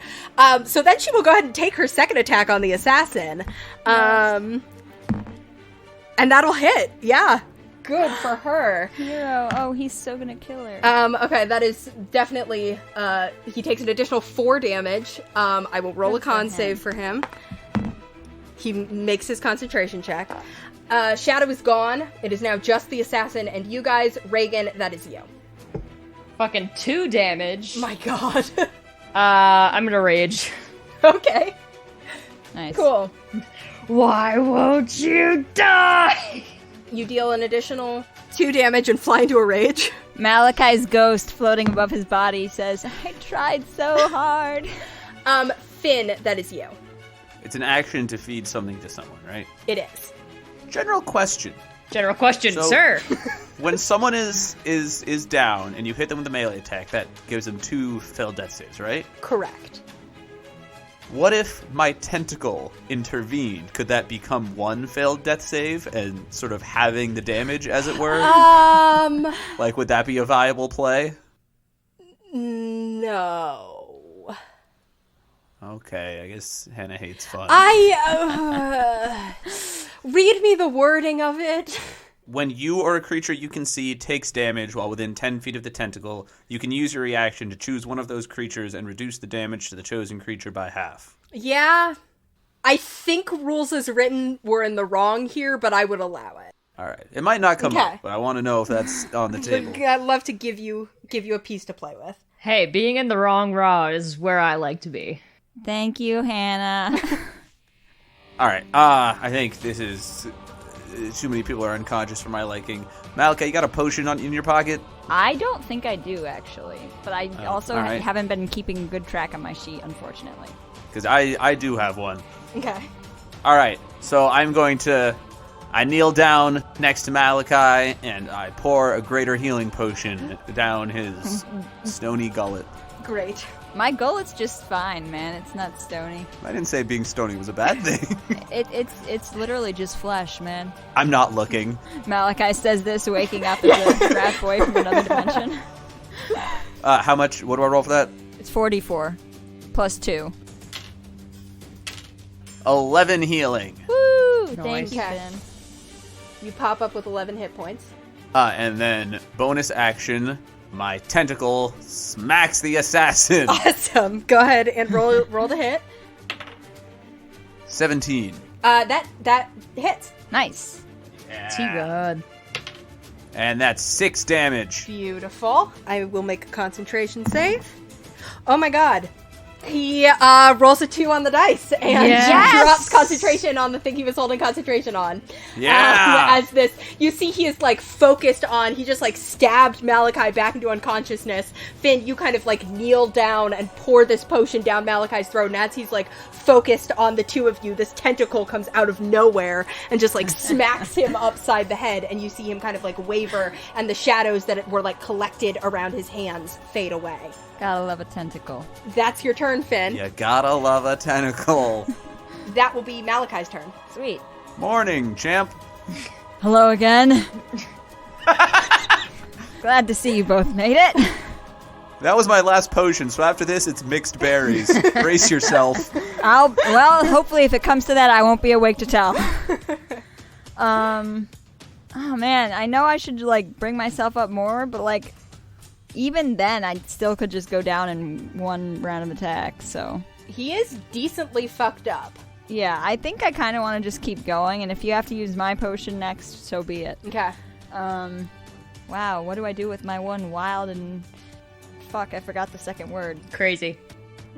So then she will go ahead and take her second attack on the assassin. And that'll hit. Yeah. Good for her. Hero. Oh, he's so gonna kill her. Okay, that is definitely, he takes an additional 4 damage. I will roll a con save for him. He makes his concentration check. Shadow is gone. It is now just the assassin and you guys. Regin, that is you. Fucking 2 damage. My god. I'm gonna rage. Okay. Nice. Cool. Why won't you die? You deal an additional 2 damage and fly into a rage. Malachi's ghost floating above his body says, I tried so hard. Finn, that is you. It's an action to feed something to someone, right? It is. General question. General question, So- sir. When someone is down and you hit them with a melee attack, that gives them 2 failed death saves, right? Correct. What if my tentacle intervened? Could that become 1 failed death save and sort of having the damage, as it were? Like, would that be a viable play? No. Okay, I guess Hannah hates fun. Read me the wording of it. When you or a creature you can see takes damage while within 10 feet of the tentacle, you can use your reaction to choose one of those creatures and reduce the damage to the chosen creature by half. Yeah. I think rules as written were in the wrong here, but I would allow it. All right. It might not come Okay. up, but I want to know if that's on the table. I'd love to give you a piece to play with. Hey, being in the wrong raw is where I like to be. Thank you, Hannah. All right. I think this is... Too many people are unconscious for my liking. Malachi, you got a potion in your pocket? I don't think I do, actually. But I also all right. haven't been keeping good track on my sheet, unfortunately. Because I do have one. Okay. All right. So I'm going to... I kneel down next to Malachi, and I pour a greater healing potion down his stony gullet. Great. My gullet's just fine, man. It's not stony. I didn't say being stony was a bad thing. It's literally just flesh, man. I'm not looking. Malachi says this, waking up as a frat boy from another dimension. How much? What do I roll for that? It's 44 plus 2. 11 healing. Woo! Thank Nice. you, Okay. Ben. You pop up with 11 hit points. And then bonus action, my tentacle smacks the assassin. Awesome. Go ahead and roll the hit. 17. That hits. Nice. Too good. And that's 6 damage. Beautiful. I will make a concentration save. Oh my god. He rolls a 2 on the dice and Yes! drops concentration on the thing he was holding concentration on. Yeah! As this, you see he is like focused on, he just like stabbed Malachi back into unconsciousness. Finn, you kind of like kneel down and pour this potion down Malachi's throat, and as he's like focused on the two of you, this tentacle comes out of nowhere and just like smacks him upside the head, and you see him kind of like waver, and the shadows that were like collected around his hands fade away. Gotta love a tentacle. That's your turn, Finn. You gotta love a tentacle. That will be Malachi's turn. Sweet. Morning, champ. Hello again. Glad to see you both made it. That was my last potion, so after this, it's mixed berries. Brace yourself. Hopefully if it comes to that, I won't be awake to tell. Oh man, I know I should like bring myself up more, but like even then I still could just go down in one round of attack, so He is decently fucked up. yeah, I think I kind of want to just keep going, and if you have to use my potion next, so be it. Okay. Wow, what do I do with my one wild and fuck, I forgot the second word. Crazy.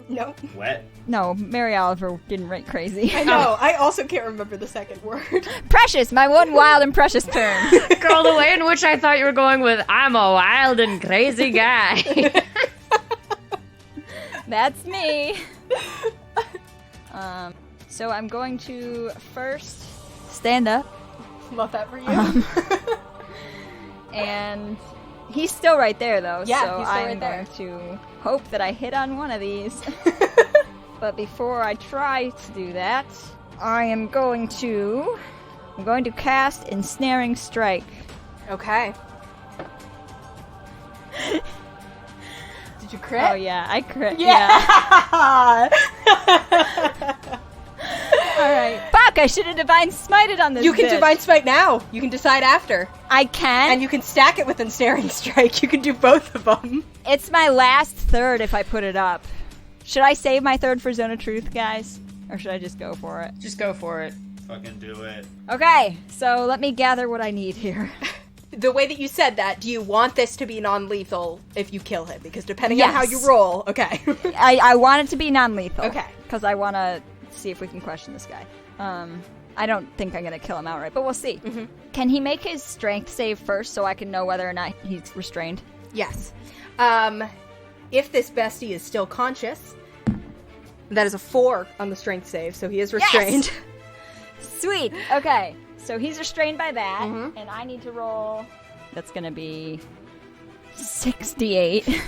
No. Wet. No, Mary Oliver didn't write crazy. I know. I also can't remember the second word. Precious, my one wild and precious turn. Girl, the way in which I thought you were going with, I'm a wild and crazy guy. That's me. So I'm going to first stand up, Love that for you. and he's still right there though. Yeah, so he's still I'm right there. going to hope that I hit on one of these. But before I try to do that, I'm going to cast Ensnaring Strike. Okay. Did you crit? Oh yeah, I crit. Yeah. All right. Fuck! I should have Divine Smited on this. You can bitch. Divine Smite now. You can decide after. I can. And you can stack it with Ensnaring Strike. You can do both of them. It's my last third if I put it up. Should I save my third for Zone of Truth, guys? Or should I just go for it? Just go for it. Fucking do it. Okay, so let me gather what I need here. The way that you said that, do you want this to be non-lethal if you kill him? Because depending Yes. on how you roll, okay. I want it to be non-lethal. Okay. Because I want to see if we can question this guy. I don't think I'm going to kill him outright, but we'll see. Mm-hmm. Can he make his strength save first so I can know whether or not he's restrained? Yes. If this bestie is still conscious, That is a 4 on the strength save, so he is restrained. Yes! Sweet. Okay. So he's restrained by that, and I need to roll. That's going to be 68.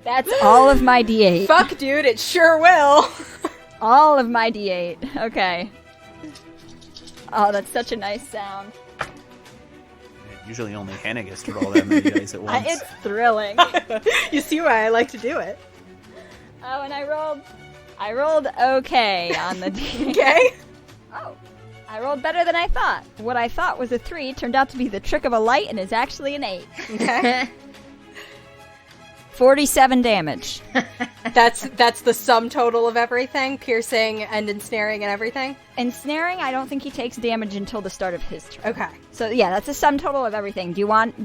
That's all of my D8. Fuck, dude, it sure will. All of my D8. Okay. Oh, that's such a nice sound. Usually only Hannah gets to roll that many dice at once. It's thrilling. You see why I like to do it. Oh, and I rolled okay on the D8. Okay. Oh, I rolled better than I thought. What I thought was a 3 turned out to be the trick of a light and is actually an 8. Okay. 47 damage. That's the sum total of everything, piercing and ensnaring and everything. Ensnaring, I don't think he takes damage until the start of his turn. Okay. So yeah, that's the sum total of everything. Do you want?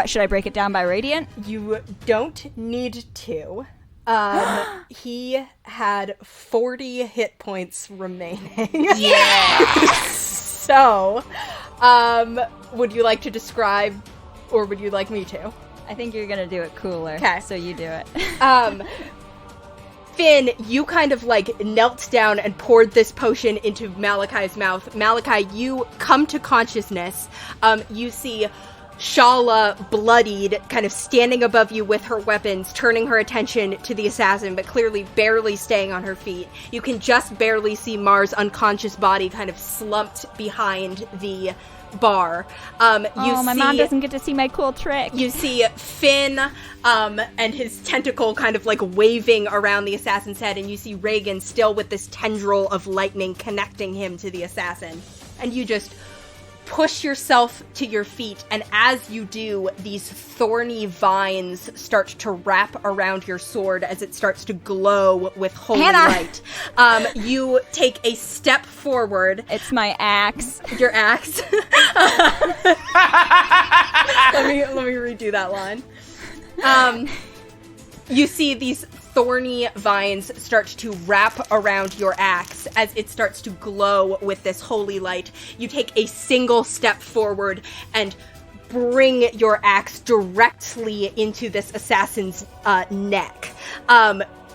Should I break it down by radiant? You don't need to. He had 40 hit points remaining. Yeah. So, would you like to describe, or would you like me to? I think you're gonna do it cooler. Okay. So you do it. Finn, you kind of like knelt down and poured this potion into Malachi's mouth. Malachi, you come to consciousness. You see Shala, bloodied, kind of standing above you with her weapons, turning her attention to the assassin, but clearly barely staying on her feet. You can just barely see Mar's unconscious body kind of slumped behind the bar. My mom doesn't get to see my cool trick. You see Finn and his tentacle kind of like waving around the assassin's head, and you see Regin still with this tendril of lightning connecting him to the assassin. And you just push yourself to your feet, and as you do, these thorny vines start to wrap around your sword as it starts to glow with holy light. You take a step forward. It's my axe. Your axe. let me redo that line. You see these thorny vines start to wrap around your axe as it starts to glow with this holy light. You take a single step forward and bring your axe directly into this assassin's neck.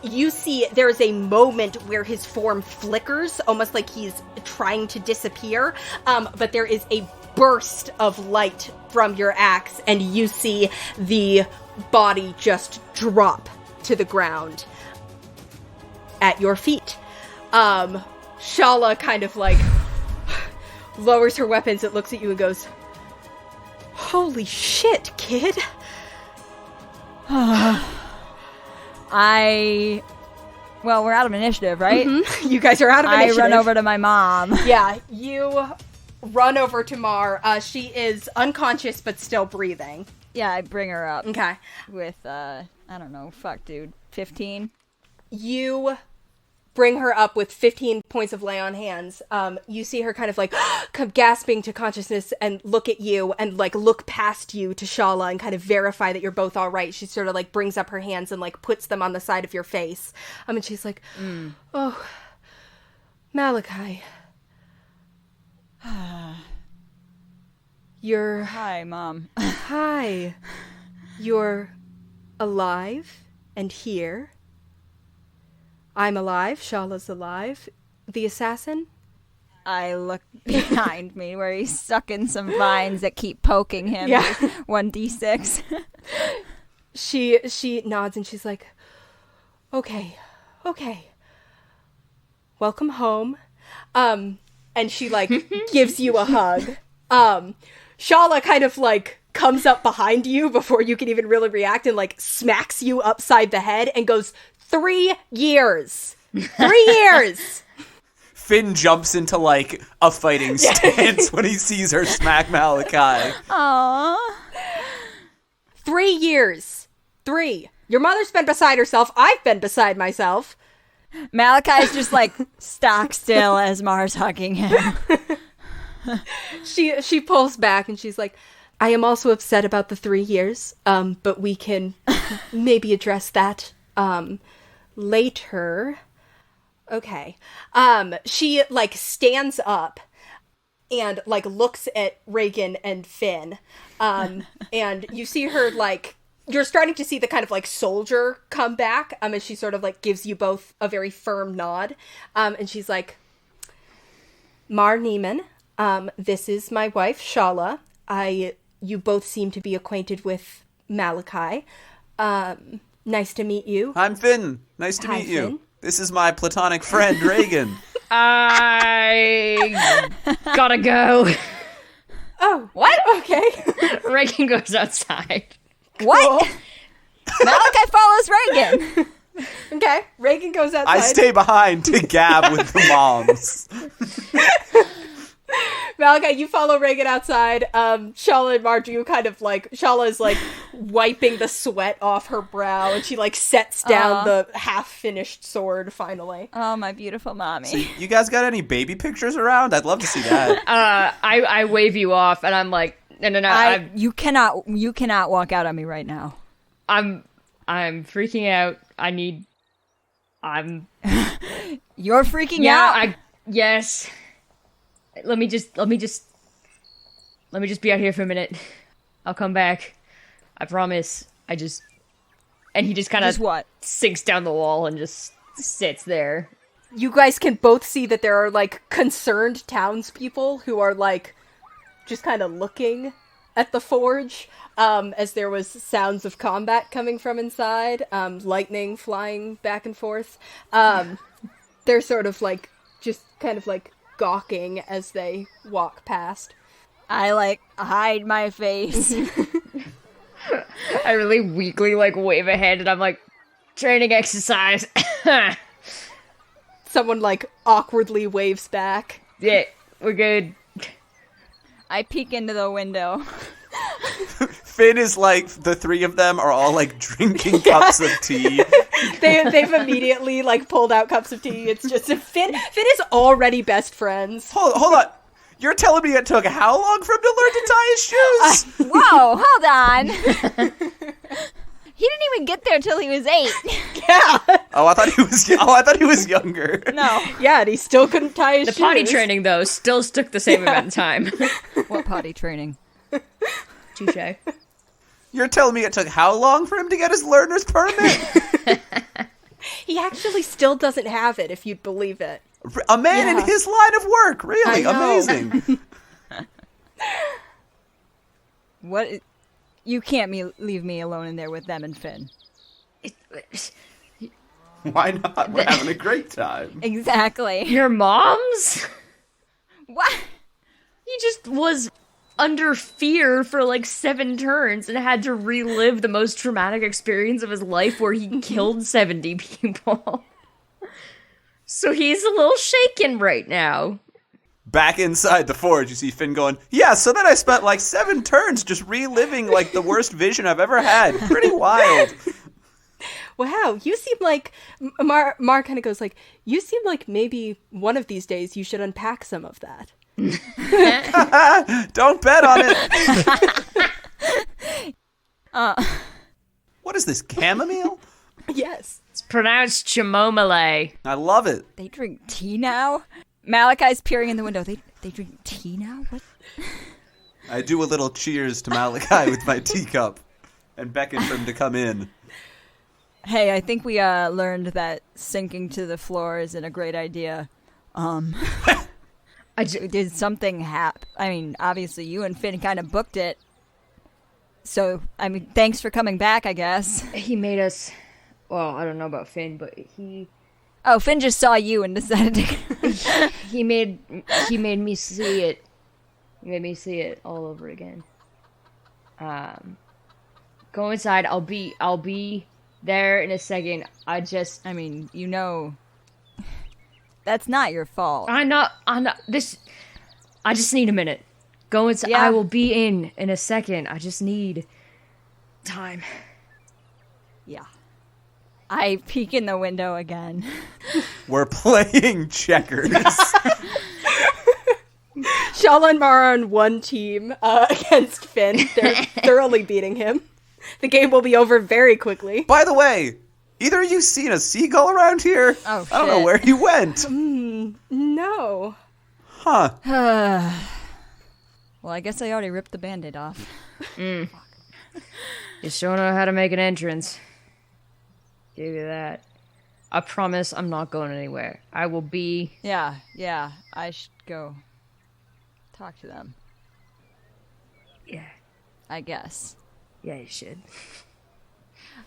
You see there's a moment where his form flickers, almost like he's trying to disappear, but there is a burst of light from your axe, and you see the body just drop to the ground at your feet. Shala kind of like lowers her weapons, it looks at you and goes, "Holy shit, kid." Well, we're out of initiative, right? Mm-hmm. You guys are out of initiative. I run over to my mom. Yeah, you run over to Mar. She is unconscious but still breathing. Yeah, I bring her up. Okay. With, I don't know, 15? You bring her up with 15 points of lay on hands. You see her kind of like gasping to consciousness and look at you and like look past you to Shala and kind of verify that you're both all right. She sort of like brings up her hands and like puts them on the side of your face. And she's like, "Oh, Malachi. You're... Hi, Mom. Hi. You're alive and here. I'm alive. Shala's alive. The assassin?" I look behind me where he's sucking some vines that keep poking him. Yeah. 1d6. She nods and she's like, okay. Welcome home. And she like gives you a hug. Shala kind of like comes up behind you before you can even really react and like smacks you upside the head and goes, 3 years. 3 years. Finn jumps into like a fighting stance when he sees her smack Malachi. Aww. 3 years. 3. Your mother's been beside herself. I've been beside myself. Malachi's just like stock still as Mar's hugging him. She pulls back and she's like, I am also upset about the 3 years, but we can maybe address that later. Okay. She like stands up and like looks at Regin and Finn, and you see her like you're starting to see the kind of like soldier come back, and she sort of like gives you both a very firm nod, and she's like, Mar Neiman, this is my wife, Shala. You both seem to be acquainted with Malachi. Nice to meet you. I'm Finn. Nice to meet you. Finn. This is my platonic friend, Regin. I gotta go. Oh, What? okay. Regin goes outside. What? Malachi follows Regin. Okay, Regin goes outside. I stay behind to gab with the moms. Malachi, you follow Regin outside. Shala and Marge, you kind of like, Shala is like wiping the sweat off her brow, and she like sets down the half-finished sword finally. Oh, my beautiful mommy. So you guys got any baby pictures around? I'd love to see that. I wave you off, and I'm like, no. You cannot walk out on me right now. I'm freaking out. You're freaking Yeah, out. yes. Let me just be out here for a minute. I'll come back. I promise. And he just kind Just of what? sinks down the wall and just sits there. You guys can both see that there are like concerned townspeople who are like just kind of looking at the forge, as there was sounds of combat coming from inside, lightning flying back and forth. They're sort of like just kind of like gawking as they walk past. I like hide my face. I really weakly like wave a hand and I'm like, training exercise. Someone like awkwardly waves back. Yeah, we're good. I peek into the window. Finn is like, the three of them are all like drinking cups of tea. They've immediately like pulled out cups of tea. It's just Finn is already best friends. Hold on. You're telling me it took how long for him to learn to tie his shoes? Whoa, hold on. He didn't even get there till he was 8. Yeah. I thought he was younger. No. Yeah, and he still couldn't tie his The shoes. potty training, though, still took the same amount of time. What potty training? Touche. You're telling me it took how long for him to get his learner's permit? He actually still doesn't have it, if you'd believe it. A man in his line of work. Really I know. amazing. What? You can't leave me alone in there with them and Finn. Why not? We're having a great time. Exactly. Your mom's? What? He just was under fear for like 7 turns and had to relive the most traumatic experience of his life where he killed 70 people. So he's a little shaken right now. Back inside the forge, you see Finn going, yeah, so then I spent like 7 turns just reliving like the worst vision I've ever had. Pretty wild. Wow, you seem like... Mar kind of goes like, you seem like maybe one of these days you should unpack some of that. Don't bet on it. What is this, chamomile? Yes. It's pronounced chamomile. I love it. They drink tea now? Malachi's peering in the window. They drink tea now? What? I do a little cheers to Malachi with my teacup and beckon for him to come in. Hey, I think we learned that sinking to the floor isn't a great idea. Did something happen? I mean, obviously you and Finn kind of booked it. So, I mean, thanks for coming back, I guess. He made us... Well, I don't know about Finn, but he... Oh, Finn just saw you and decided to... He made me see it. He made me see it all over again. Go inside. I'll be there in a second. I mean, you know... That's not your fault. I'm not this. I just need a minute. Go inside. Yeah. I will be in a second. I just need time. Yeah. I peek in the window again. We're playing checkers. Shala and Mara are on one team against Finn. They're thoroughly beating him. The game will be over very quickly. By the way, either of you seen a seagull around here? Oh, I don't know shit. where he went. No. Huh. Well, I guess I already ripped the Band-Aid off. You sure know how to make an entrance. Give you that. I promise I'm not going anywhere. I will be... Yeah, I should go talk to them. Yeah. I guess. Yeah, you should.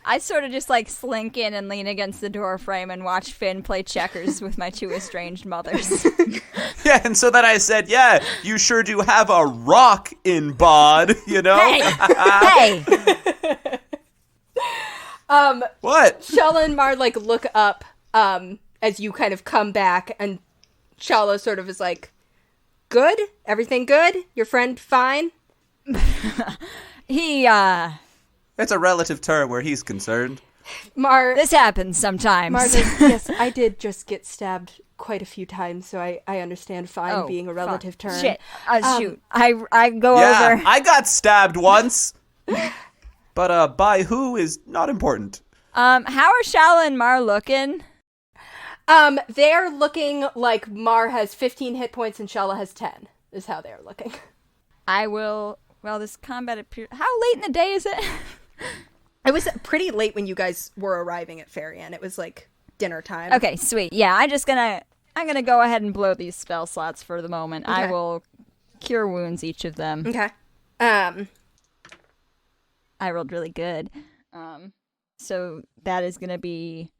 I sort of just like slink in and lean against the door frame and watch Finn play checkers with my two estranged mothers. Yeah, and so then I said, yeah, you sure do have a rock in bod, you know? Hey! What? Shala and Mar like look up as you kind of come back, and Shala sort of is like, "Good? Everything good? Your friend fine?" It's a relative term where he's concerned. Mar, This happens sometimes. Mar says, "Yes, I did just get stabbed quite a few times, so I understand fine being a relative term." Shit. Shoot. I go Yeah, over. I got stabbed once. But by who is not important. How are Shala and Mar looking? They're looking like Mar has 15 hit points and Shala has 10, is how they're looking. This combat appears... How late in the day is it? It was pretty late when you guys were arriving at Farian. It was like dinner time. Okay, sweet. Yeah, I'm gonna go ahead and blow these spell slots for the moment. Okay. I will cure wounds each of them. Okay. I rolled really good. So that is gonna be...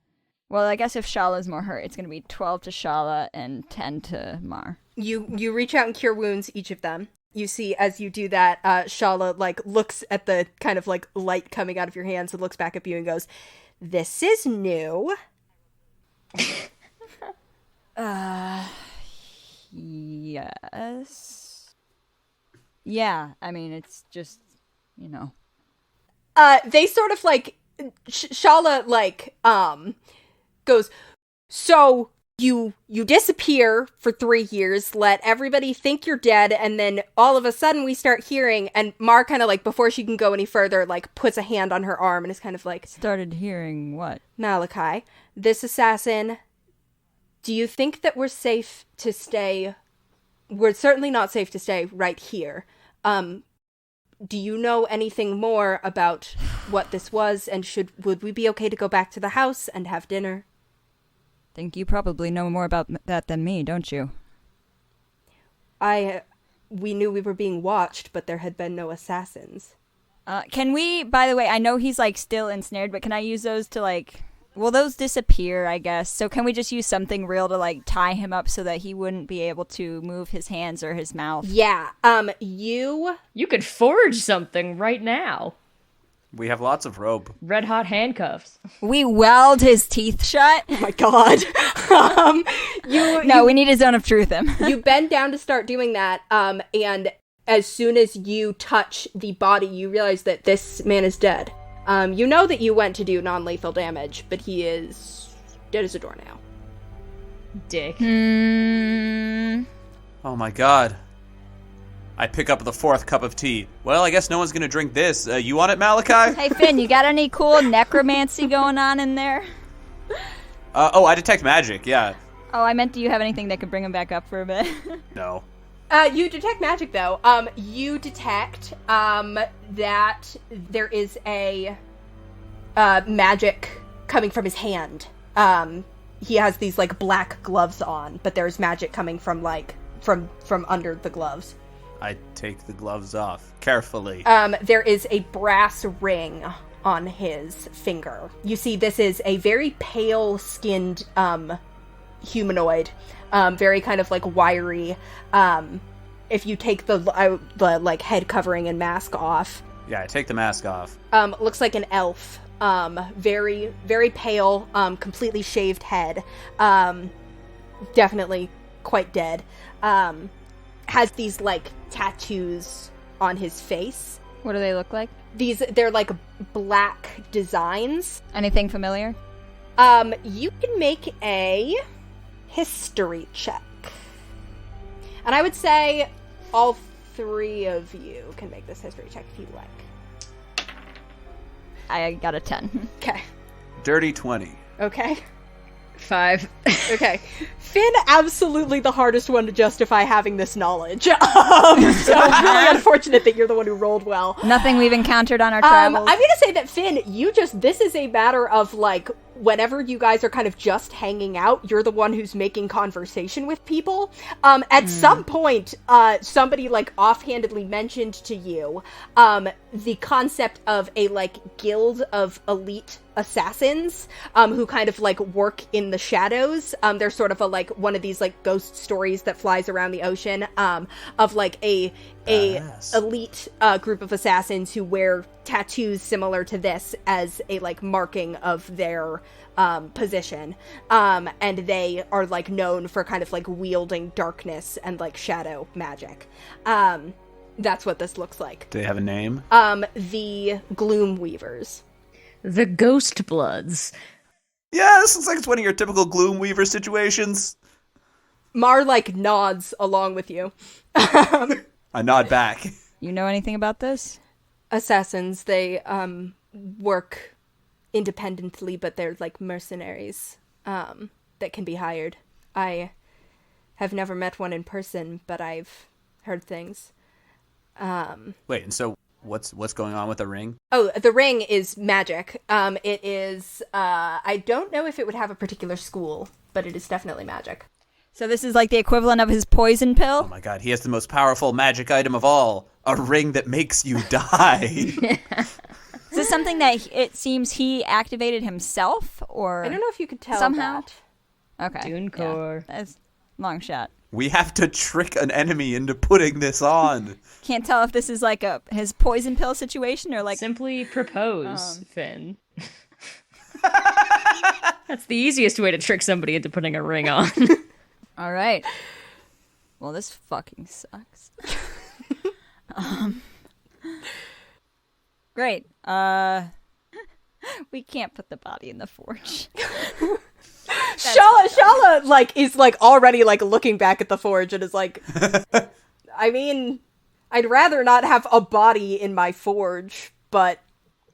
Well, I guess if Shala's more hurt, it's gonna be 12 to Shala and 10 to Mar. You reach out and cure wounds, each of them. You see, as you do that, Shala, like, looks at the kind of, like, light coming out of your hands and looks back at you and goes, "This is new." Yes. Yeah, I mean, it's just, you know. They sort of, like, Shala, like, goes, "So... You disappear for 3 years, let everybody think you're dead, and then all of a sudden we start hearing," and Mar kind of like, before she can go any further, like puts a hand on her arm and is kind of like, Started hearing what? "Malachi, this assassin, do you think that we're safe to stay? We're certainly not safe to stay right here. Do you know anything more about what this was, and would we be okay to go back to the house and have dinner?" Think you probably know more about that than me, don't you? We knew we were being watched, but there had been no assassins. Can we, by the way, I know he's, like, still ensnared, but can I use those to, like... Will those disappear, I guess? So can we just use something real to, like, tie him up so that he wouldn't be able to move his hands or his mouth? Yeah, you could forge something right now. We have lots of rope. Red hot handcuffs. We weld his teeth shut? Oh my god. We need a zone of truth him. You bend down to start doing that, and as soon as you touch the body, you realize that this man is dead. You know that you went to do non-lethal damage, but he is dead as a doornail. Dick. Oh my god. I pick up the 4th cup of tea. Well, I guess no one's gonna drink this. You want it, Malachi? Hey, Finn, you got any cool necromancy going on in there? I detect magic, yeah. Oh, I meant, do you have anything that could bring him back up for a bit? No. You detect magic, though. You detect, that there is a, magic coming from his hand. He has these, like, black gloves on, but there's magic coming from, like, from under the gloves. I take the gloves off, carefully. There is a brass ring on his finger. You see, this is a very pale-skinned, humanoid. Very kind of, like, wiry. If you take the like, head covering and mask off. Yeah, I take the mask off. Looks like an elf. Very, very pale, completely shaved head. Definitely quite dead. Has these, like, tattoos on his face. What do they look like? They're like black designs. Anything familiar? You can make a history check. And I would say all 3 of you can make this history check if you like. I got a 10. Okay. Dirty 20. Okay. 5. Okay. Finn, absolutely the hardest one to justify having this knowledge. So really unfortunate that you're the one who rolled well. Nothing we've encountered on our travels. I'm gonna say that Finn, this is a matter of like, whenever you guys are kind of just hanging out, you're the one who's making conversation with people. At some point, somebody like offhandedly mentioned to you, the concept of a like guild of elite assassins, who kind of like work in the shadows. They're sort of a like one of these like ghost stories that flies around the ocean, of like a elite group of assassins who wear tattoos similar to this as a like marking of their position, and they are like known for kind of like wielding darkness and like shadow magic. That's what this looks like. Do they have a name? The Gloom Weavers. The Ghost Bloods. Yeah, this looks like it's one of your typical Gloomweaver situations. Mar like nods along with you. I nod back. You know anything about this? Assassins, they work independently, but they're like mercenaries that can be hired. I have never met one in person, but I've heard things. Wait, and so what's going on with the ring? Oh, the ring is magic. It is, I don't know if it would have a particular school, but it is definitely magic. So this is like the equivalent of his poison pill? Oh my god, he has the most powerful magic item of all. A ring that makes you die. Is this something that it seems he activated himself, or I don't know if you could tell somehow? that. Okay. Dunecore. Yeah, that's long shot. We have to trick an enemy into putting this on. Can't tell if this is like his poison pill situation or like Simply propose, Finn. That's the easiest way to trick somebody into putting a ring on. All right. Well, this fucking sucks. Great. We can't put the body in the forge. Shala like is like already like looking back at the forge and is like, I mean, I'd rather not have a body in my forge, but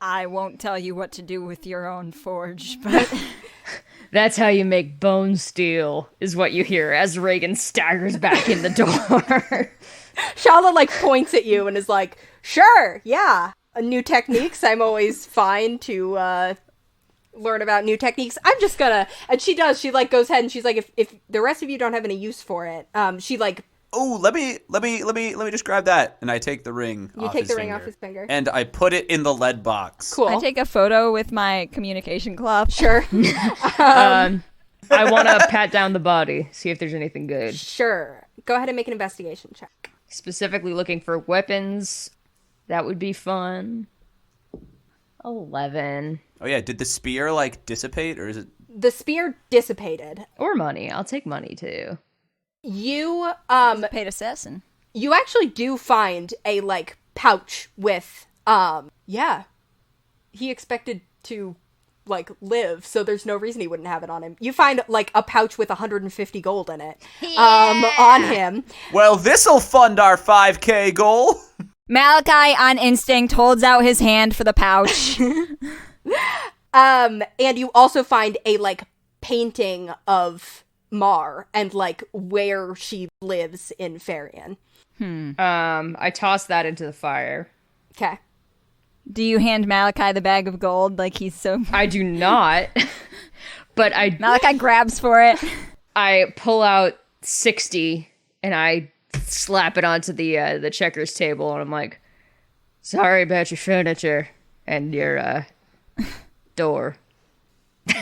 I won't tell you what to do with your own forge, but That's how you make bone steel, is what you hear as Regin staggers back in the door. Shala like points at you and is like, sure, yeah, new techniques. I'm always fine to learn about new techniques. I'm just gonna, and she like goes ahead and she's like, if the rest of you don't have any use for it, she like, oh, let me just grab that, and I take the ring. You take the ring off his finger, and I put it in the lead box. Cool. I take a photo with my communication cloth. Sure. I want to pat down the body, see if there's anything good. Sure. Go ahead and make an investigation check. Specifically looking for weapons. That would be fun. 11. Oh yeah, did the spear like dissipate, or is it? The spear dissipated. Or money. I'll take money too. You Paid assassin. you actually do find a like pouch with yeah. He expected to like live, so there's no reason he wouldn't have it on him. You find like a pouch with 150 gold in it on him. Well, this'll fund our 5K goal. Malachi, on instinct, holds out his hand for the pouch. And you also find a like painting of Mar and like where she lives in Farian. I toss that into the fire. Okay. Do you hand Malachi the bag of gold like he's so... I do not. But Malachi grabs for it. I pull out 60 and I slap it onto the checkers table, and I'm like, sorry about your furniture and your door.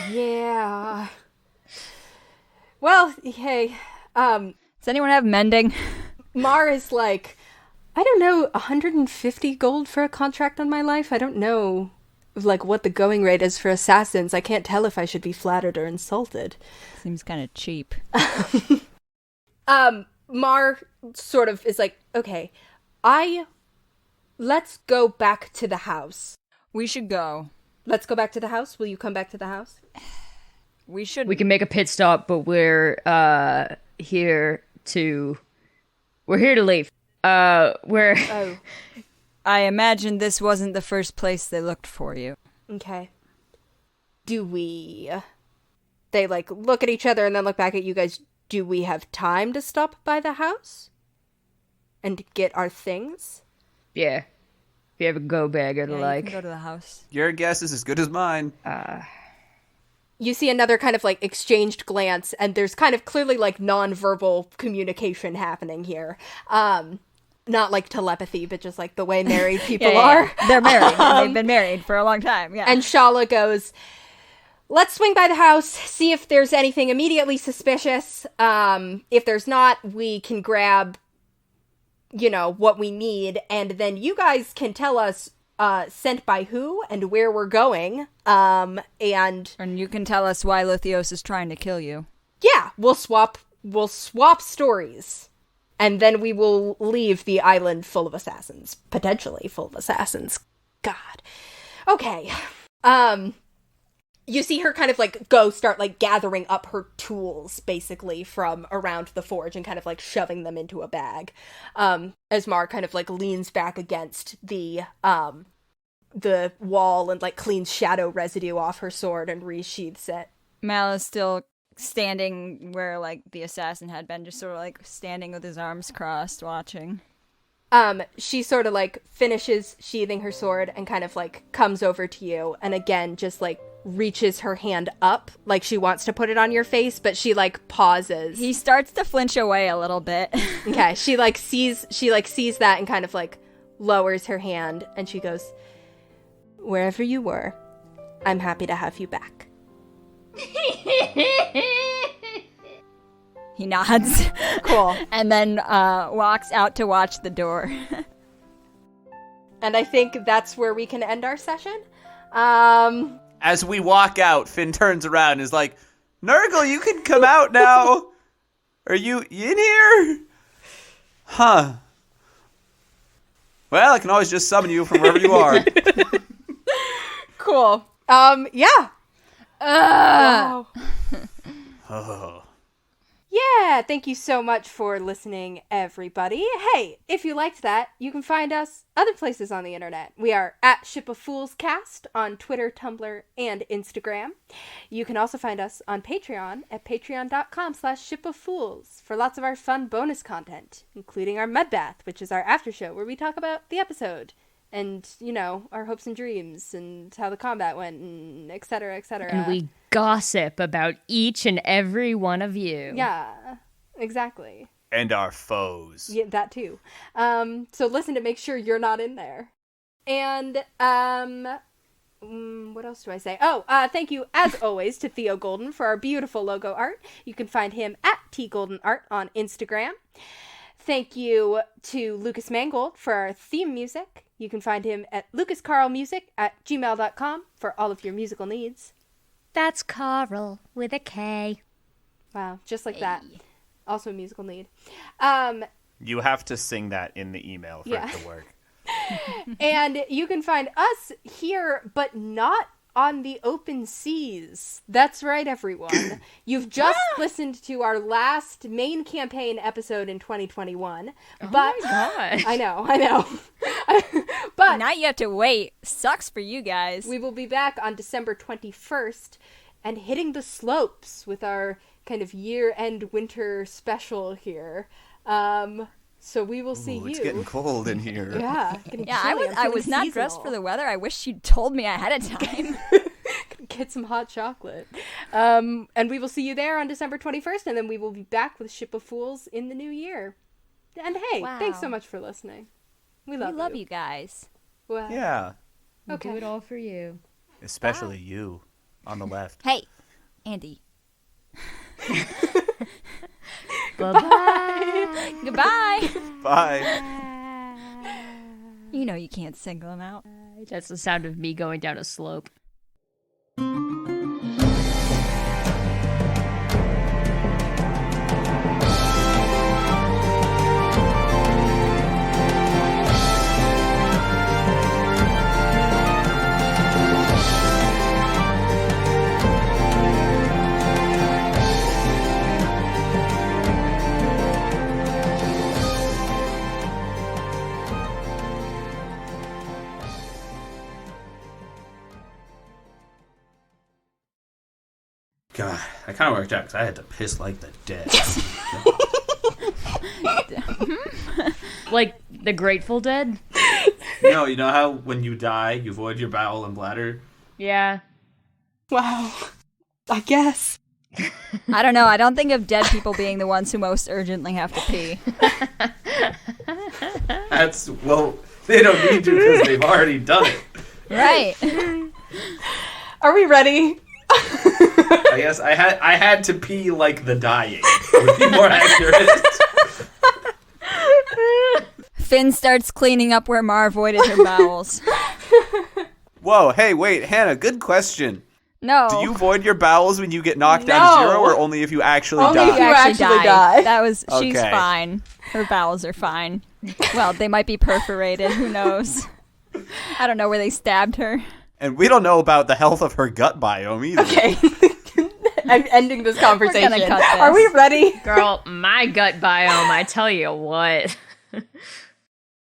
Yeah. Well, hey, Does anyone have mending? Mar is like, I don't know, 150 gold for a contract on my life? I don't know, like, what the going rate is for assassins. I can't tell if I should be flattered or insulted. Seems kind of cheap. Mar sort of is like, okay, let's go back to the house. We should go. Let's go back to the house? Will you come back to the house? We should... We can make a pit stop, but we're here to leave. Oh, I imagine this wasn't the first place they looked for you. okay. Do we they, like, look at each other and then look back at you guys. Do we have time to stop by the house? And get our things? Yeah. If you have a go bag or the Yeah, like. you can go to the house. Your guess is as good as mine. You see another kind of, like, exchanged glance, and there's kind of clearly, like, non-verbal communication happening here. Not like telepathy, but just, like, the way married people are. They're married. And they've been married for a long time. Yeah. And Shala goes, let's swing by the house, see if there's anything immediately suspicious. If there's not, we can grab, you know, what we need, and then you guys can tell us sent by who and where we're going. And you can tell us why Lithios is trying to kill you. yeah, we'll swap stories. And then we will leave the island full of assassins. Potentially full of assassins. God. Okay. You see her kind of, like, start, like, gathering up her tools, basically, from around the forge and kind of, like, shoving them into a bag. As Mar kind of, like, leans back against the wall and, like, cleans shadow residue off her sword and resheaths it. Mal is still standing where, like, the assassin had been, just sort of, like, standing with his arms crossed, watching. She sort of, like, finishes sheathing her sword and kind of, like, comes over to you and again just, like, reaches her hand up like she wants to put it on your face, but she, like, pauses. He starts to flinch away a little bit. Okay, she sees that and kind of, like, lowers her hand and she goes, wherever you were, I'm happy to have you back. He nods. Cool. And then walks out to watch the door. And I think that's where we can end our session. As we walk out, Finn turns around and is like, Nurgle, you can come out now. Are you in here? Huh. Well, I can always just summon you from wherever you are. Cool. Yeah. Wow. Oh. Yeah, thank you so much for listening, everybody. Hey, if you liked that, you can find us other places on the internet. We are at Ship of Fools Cast on Twitter, Tumblr, and Instagram. You can also find us on Patreon at patreon.com/shipoffools for lots of our fun bonus content, including our Mud Bath, which is our after show where we talk about the episode and, you know, our hopes and dreams and how the combat went and et cetera, et cetera. And we gossip about each and every one of you. Yeah, exactly. And our foes. Yeah, that too. So listen to make sure you're not in there. And, what else do I say? Oh, thank you, as always, to Theo Golden for our beautiful logo art. You can find him at tgoldenart on Instagram. Thank you to Lucas Mangold for our theme music. You can find him at lucascarlmusic@gmail.com for all of your musical needs. That's Carl with a K. Wow, just like that. Also a musical need. You have to sing that in the email for it to work. And you can find us here, but not on the open seas. That's right, everyone. You've just listened to our last main campaign episode in 2021. Oh but my god. I know. But Now you have to wait. Sucks for you guys. we will be back on December 21st and hitting the slopes with our kind of year-end winter special here. So we will see Ooh, you. it's getting cold in here. Yeah, getting Yeah, chilly. I'm I feeling was not dressed seasonal. for the weather. I wish you'd told me ahead of time. Get some hot chocolate. And we will see you there on December 21st, and then we will be back with Ship of Fools in the new year. And hey, thanks so Wow. much for listening. We We love love you guys. Well, Yeah, We'll Okay. do it all for you. especially you on the left. Hey, Andy. Bye-bye. Goodbye. Bye. You know you can't single him out. That's the sound of me going down a slope. God, that kind of worked out because I had to piss like the dead. Like the Grateful Dead? No, you know how when you die, you void your bowel and bladder? Yeah. Wow. I guess. I don't know. I don't think of dead people being the ones who most urgently have to pee. Well, they don't need to because they've already done it. Right. Are we ready? I guess I had to pee like the dying. Would be more accurate. Finn starts cleaning up where Mar voided her bowels. Whoa, hey, wait, Hannah, good question. No. Do you void your bowels when you get knocked down to No. 0, or only if you actually Only die? if you actually die. That was, she's Okay. fine. Her bowels are fine. Well, they might be perforated. Who knows? I don't know where they stabbed her. And we don't know about the health of her gut biome either. Okay. I'm ending this conversation. cut this. Are we ready? Girl, my gut biome, I tell you what.